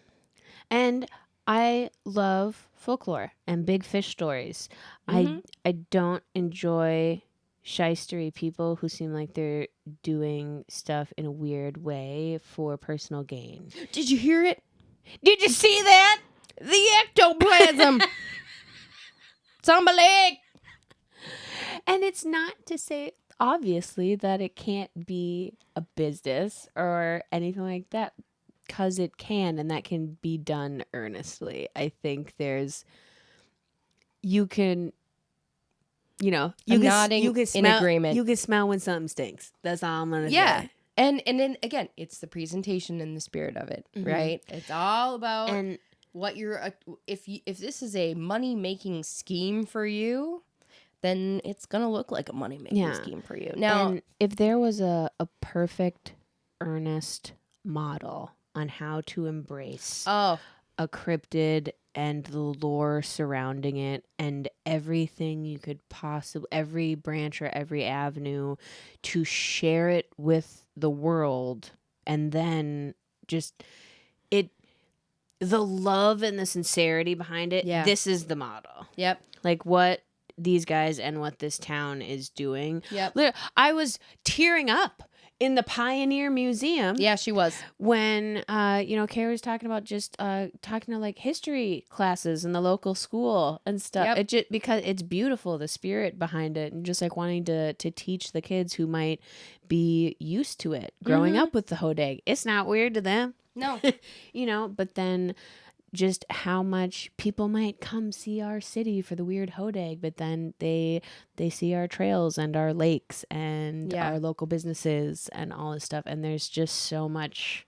And I love folklore and big fish stories. I don't enjoy shystery people who seem like they're doing stuff in a weird way for personal gain. Did you hear it? Did you see that? The ectoplasm. It's on my leg. And it's not to say, obviously, that it can't be a business or anything like that. Because it can, and that can be done earnestly. I think you can smell, in agreement. You can smell when something stinks. That's all I'm gonna say. Yeah, and then again, it's the presentation and the spirit of it, right? It's all about what you're. If this is a money making scheme for you, then it's gonna look like a money making scheme for you. Now, and if there was a perfect, earnest model on how to embrace a cryptid and the lore surrounding it and everything you could possibly, every branch or every avenue to share it with the world, and then just the love and the sincerity behind it. Yeah. This is the model. Yep. Like what these guys and what this town is doing. Yep. I was tearing up in the Pioneer Museum. Yeah, she was. When Kerry was talking about just talking to like history classes in the local school and stuff. Yep. It just because it's beautiful, the spirit behind it, and just like wanting to teach the kids who might be used to it growing up with the Hodag. It's not weird to them. No. But then just how much people might come see our city for the weird Hodag, but then they see our trails and our lakes and our local businesses and all this stuff. And there's just so much,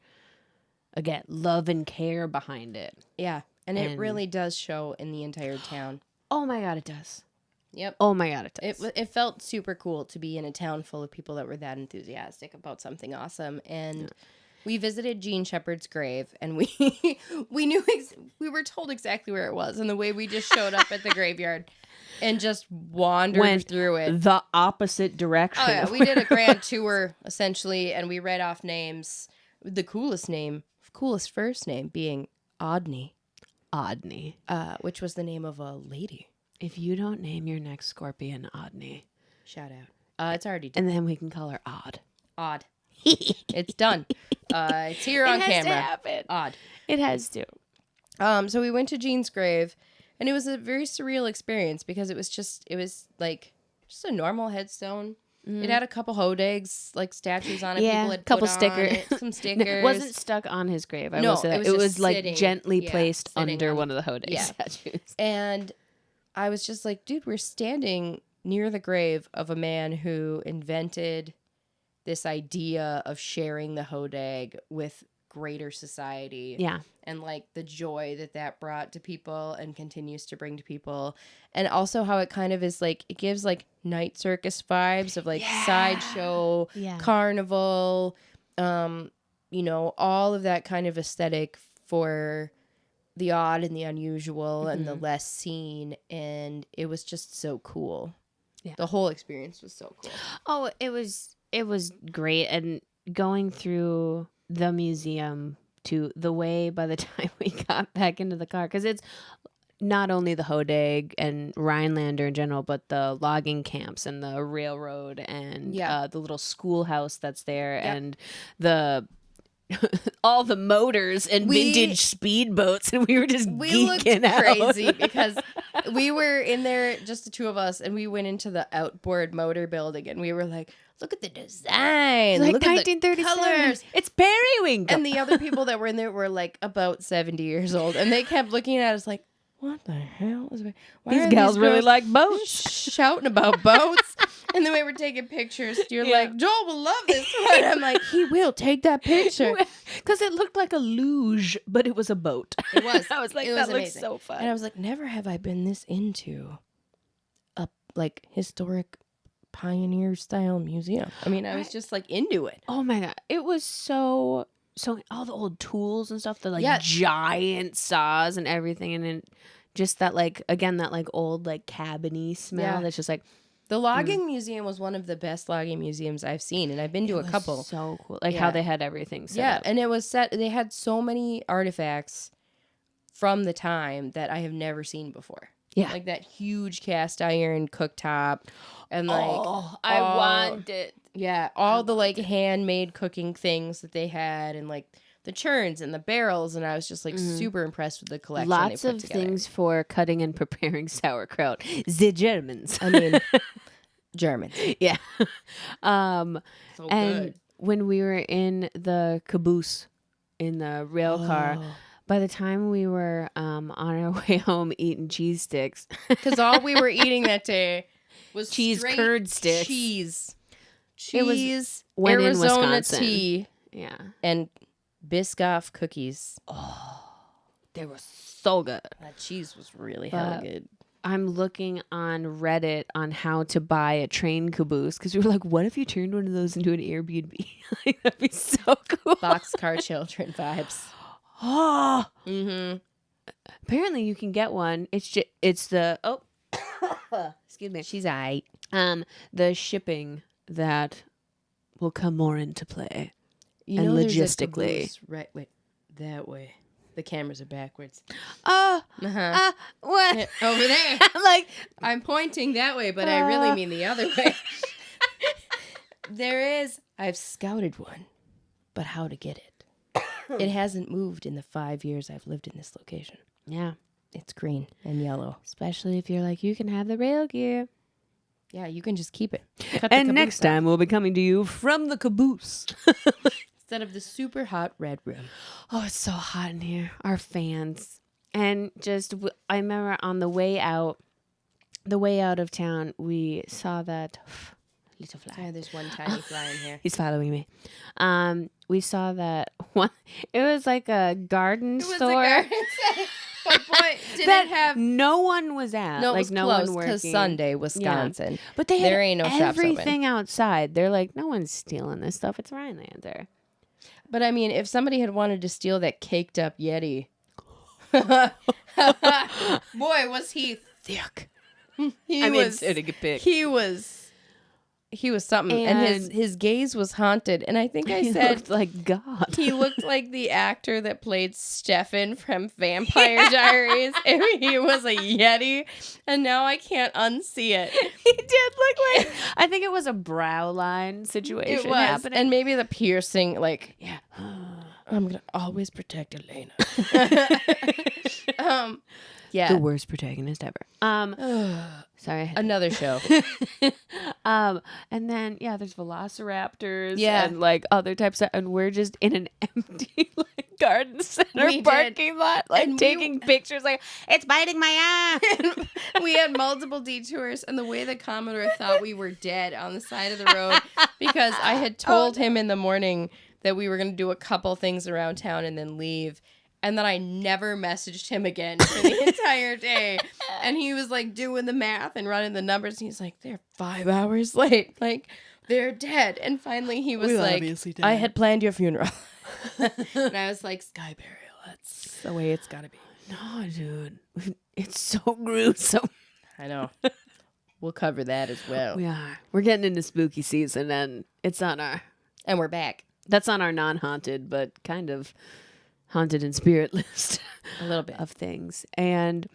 again, love and care behind it. Yeah. And it really does show in the entire town. Oh my God, it does. Yep. Oh my God, it does. It felt super cool to be in a town full of people that were that enthusiastic about something awesome. And we visited Jean Shepherd's grave, and we knew we were told exactly where it was, and the way we just showed up at the graveyard and just wandered through it the opposite direction. Oh yeah, we did a grand tour essentially, and we read off names. The coolest first name being Odney, which was the name of a lady. If you don't name your next scorpion Odney, shout out. It's already done. And then we can call her Odd. It's done. It's here on camera. It has to happen. Odd. It has to. So we went to Jean's grave, and it was a very surreal experience because it was like just a normal headstone. It had a couple Hodags, like statues on it. Yeah, people had couple put stickers. On it, some stickers. No, it wasn't stuck on his grave. I no, will say that. it was just like sitting, gently placed under on one of the Hodag statues. And I was just like, dude, we're standing near the grave of a man who invented this idea of sharing the Hodag with greater society. Yeah. And like the joy that brought to people and continues to bring to people. And also how it kind of is like, it gives like night circus vibes of like sideshow, carnival, all of that kind of aesthetic for the odd and the unusual and the less seen. And it was just so cool. Yeah. The whole experience was so cool. Oh, it was great. And going through the museum to the way by the time we got back into the car, because it's not only the Hodag and Rhinelander in general, but the logging camps and the railroad and the little schoolhouse that's there and the all the motors and vintage speedboats, and we were just geeking out. Crazy because we were in there, just the two of us, and we went into the outboard motor building, and we were like, look at the design, like look 1937. at the colors. It's periwinkle. And the other people that were in there were like about 70 years old, and they kept looking at us like, what the hell is these gals really like boats, shouting about boats. And then we were taking pictures. You're like, Joel will love this one. I'm like, he will take that picture. Because it looked like a luge, but it was a boat. It was. I was like, that looks so fun. And I was like, never have I been this into a like historic pioneer style museum. I mean, I was just like into it. Oh my God. It was so all the old tools and stuff, the like giant saws and everything. And then just that like, again, that like old like cabiny smell that's just like. The logging museum was one of the best logging museums I've seen, and I've been to a couple. So cool. Like how they had everything set up. And it was set, they had so many artifacts from the time that I have never seen before. Yeah. Like that huge cast iron cooktop and like I want it. Yeah, all the like handmade cooking things that they had, and like the churns and the barrels, and I was just like super impressed with the collection. Lots of things for cutting and preparing sauerkraut. The Germans. I mean, Germans. Yeah. So and good. When we were in the caboose in the rail car, by the time we were on our way home eating cheese sticks, because all we were eating that day was cheese curd sticks. Cheese, Arizona in tea, and Biscoff cookies. Oh, they were so good. That cheese was really hella good. I'm looking on Reddit on how to buy a train caboose, because we were like, what if you turned one of those into an Airbnb? Like, that'd be so cool. Boxcar children vibes. Oh. Mm-hmm. Apparently you can get one. It's the excuse me. She's aight. The shipping that will come more into play. You and know, logistically. Right, wait, that way. The cameras are backwards. What? Over there. I'm pointing that way, but I really mean the other way. There is I've scouted one, but how to get it? It hasn't moved in the 5 years I've lived in this location. Yeah. It's green and yellow. Especially if you're like, you can have the rail gear. Yeah, you can just keep it. And next time we'll be coming to you from the caboose. Instead of the super hot red room. Oh, it's so hot in here. Our fans. And just, I remember on the way out of town, we saw that little fly. Sorry, there's one tiny fly in here. He's following me. We saw that one. It was like a garden store. But boy, did that it have... no one was at. No, it like was no close one working. because Sunday, Wisconsin. Yeah. But they had there ain't no shops everything open. outside. They're like, no one's stealing this stuff. It's Rhinelander. But I mean, if somebody had wanted to steal that caked up Yeti, boy, was he thick. He was something, and his gaze was haunted. And I think I said, like God. He looked like the actor that played Stefan from Vampire Diaries. And he was a Yeti, and now I can't unsee it. He did look like. I think it was a brow line situation. It was, happening. and maybe the piercing, like, yeah. I'm gonna always protect Elena. Yeah, the worst protagonist ever. Sorry. Another show. And then there's velociraptors Yeah. and like other types of, and we're just in an empty like garden center parking lot, like And taking pictures like it's biting my eye. We had multiple detours, and the way the Commodore thought we were dead on the side of the road, because I had told him in the morning that we were going to do a couple things around town and then leave. And then I never messaged him again for the entire day. And he was like doing the math and running the numbers. And he's like, they're 5 hours late. Like, they're dead. And finally he was like, I had planned your funeral. And I was like, sky burial. That's the way it's got to be. No, dude. It's so gruesome. I know. We'll cover that as well. We are. We're getting into spooky season, and it's on our... And we're back. That's on our non-haunted, but kind of... haunted in spirit list a little bit of things. And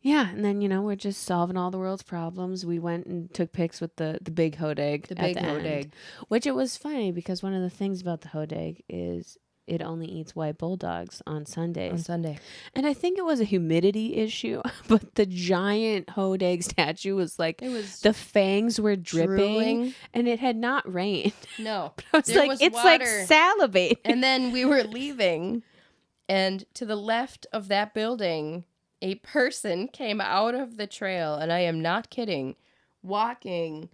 and then we're just solving all the world's problems. We went and took pics with the big Hodag, end, which it was funny because one of the things about the Hodag is it only eats white bulldogs on Sundays. And I think it was a humidity issue, but the giant Hodag statue was like, the fangs were dripping and it had not rained. No. But I was like, it's water. Like salivating. And then we were leaving, and to the left of that building, a person came out of the trail, and I am not kidding, walking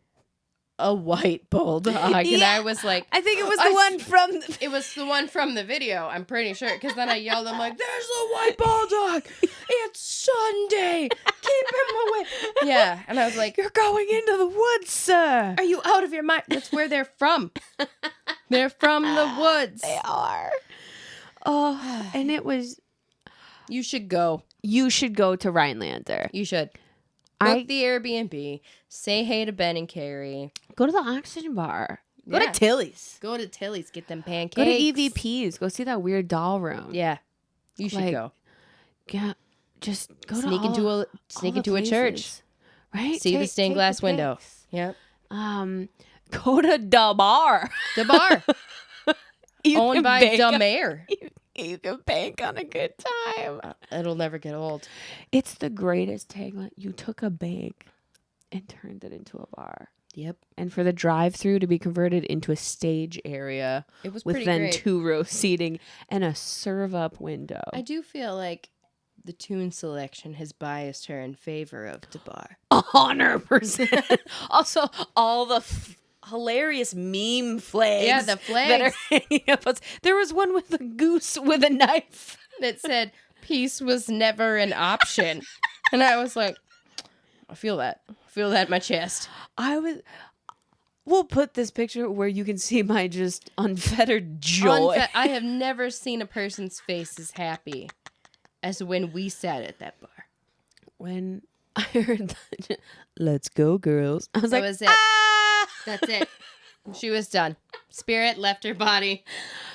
a white bulldog. And I was like, I think it was the one from it was the one from the video, I'm pretty sure, because then I yelled, I'm like, there's a white bulldog, it's Sunday, keep him away. Yeah. And I was like, you're going into the woods, sir. Are you out of your mind? That's where they're from. They're from the woods. They are. Oh, and it was... You should go to Rhinelander. You should. Book the Airbnb. Say hey to Ben and Kerry. Go to the Oxygen Bar. Go to Tilly's. Go to Tilly's. Get them pancakes. Go to EVP's. Go see that weird doll room. Yeah. You should go. Yeah. Just go sneak into a church. Right? See the stained glass window. Yep. Go to the bar. The bar. Owned by the mayor. You can bank on a good time. It'll never get old. It's the greatest tagline. You took a bank and turned it into a bar. Yep. And for the drive-through to be converted into a stage area, it was with pretty then great. 2-row seating and a serve-up window. I do feel like the tune selection has biased her in favor of the bar. 100%. Also, all the hilarious meme flags. Yeah, the flags that are hanging up. There was one with a goose with a knife that said peace was never an option. And I was like, I feel that in my chest. We'll put this picture where you can see my just unfettered joy. I have never seen a person's face as happy as when we sat at that bar. When I heard that, let's go, girls. I was that like, was it. That's it. She was done. Spirit left her body,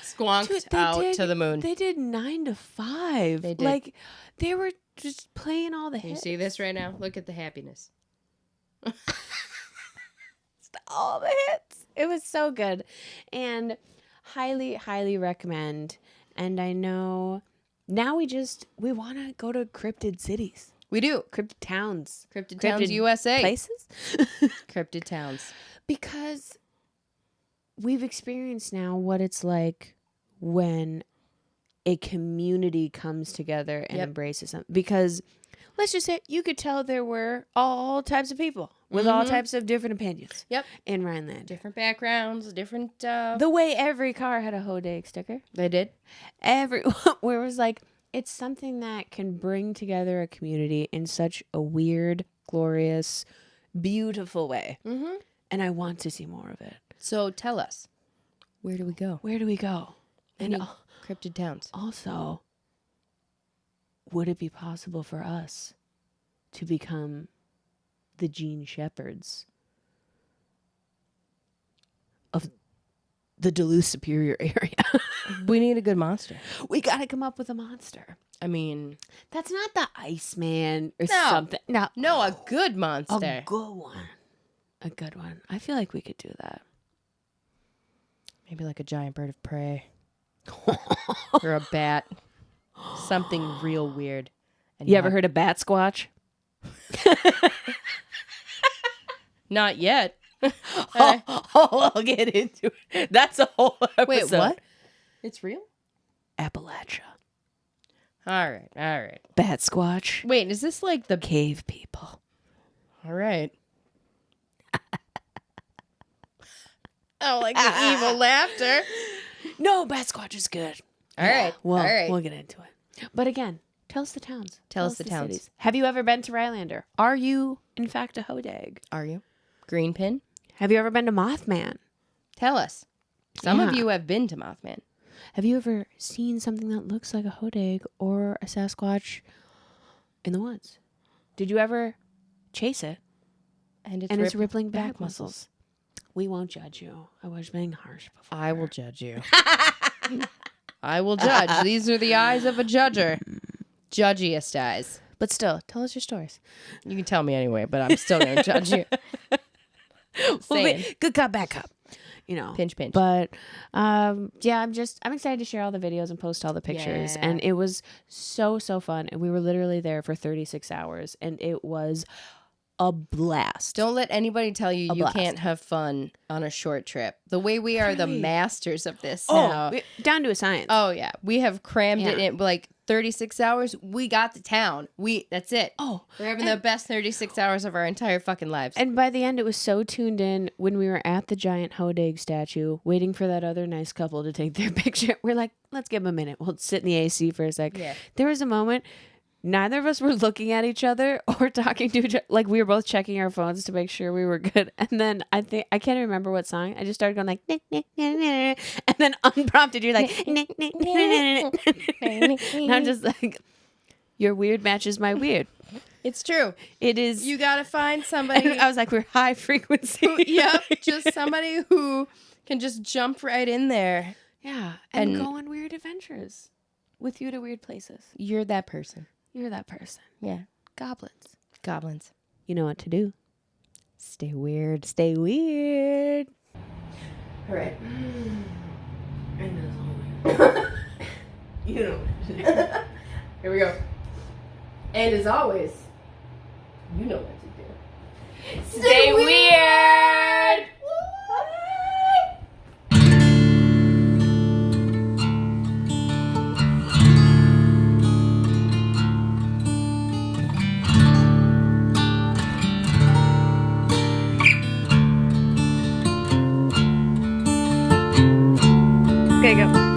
squonked out to the moon. They did 9 to 5. They did. Like, they were just playing all the hits. You see this right now? Look at the happiness. All the hits. It was so good. And highly, highly recommend. And I know now we want to go to cryptid cities. We do. Cryptid towns. Cryptid Towns USA. Places? Cryptid Towns. Because we've experienced now what it's like when a community comes together and embraces them. Because let's just say you could tell there were all types of people with all types of different opinions. Yep. In Rhinelander. Different backgrounds, different... The way every car had a Hodag sticker. They did. Where it was like, it's something that can bring together a community in such a weird, glorious, beautiful way. Mm-hmm. And I want to see more of it. So tell us, where do we go? Where do we go? And Cryptid Towns. Also, would it be possible for us to become the Gene Shepherds of the Duluth Superior area? We need a good monster. We got to come up with a monster. I mean... That's not the Iceman or something. No, a good monster. A good one. A good one. I feel like we could do that. Maybe like a giant bird of prey. Or a bat. Something real weird. And you ever heard of Bat Squatch? Not yet. I'll get into it. That's a whole episode. Wait, what? It's real? Appalachia. All right. Bat Squatch. Wait, is this like the... Cave people. All right. Oh, like the evil laughter. No, Bat Squatch is good. All right. We'll get into it. But again, tell us the towns. Tell us the towns. Cities. Have you ever been to Rhinelander? Are you, in fact, a Hodag? Are you? Green Pin? Have you ever been to Mothman? Tell us. Some of you have been to Mothman. Have you ever seen something that looks like a Hodag or a Sasquatch in the woods? Did you ever chase it? And its rippling back muscles. We won't judge you. I was being harsh before. I will judge you. I will judge. These are the eyes of a judger. Judgiest eyes. But still, tell us your stories. You can tell me anyway, but I'm still going to judge you. Good cop, bad cop. You know. Pinch. But, I'm excited to share all the videos and post all the pictures. Yeah. And it was so fun. And we were literally there for 36 hours. And it was a blast. Don't let anybody tell you you can't have fun on a short trip. The way we are the masters of this now. Down to a science. Oh, yeah. We have crammed it in like 36 hours. We got the town. That's it. Oh. We're having the best 36 hours of our entire fucking lives. And by the end, it was so tuned in when we were at the giant Hodag statue, waiting for that other nice couple to take their picture. We're like, let's give them a minute. We'll sit in the AC for a sec. Yeah. There was a moment... Neither of us were looking at each other or talking to each other. Like, we were both checking our phones to make sure we were good. And then I can't remember what song. I just started going like, and then unprompted, you're like, and I'm just like, your weird matches my weird. It's true. It is. You got to find somebody. I was like, we're high frequency. Yep. Just somebody who can just jump right in there. Yeah. And go on weird adventures with you to weird places. You're that person. You're that person. Yeah. Goblins. You know what to do. Stay weird. Stay weird. All right. You know. Here we go. And as always, you know what to do. Stay weird. Okay, go.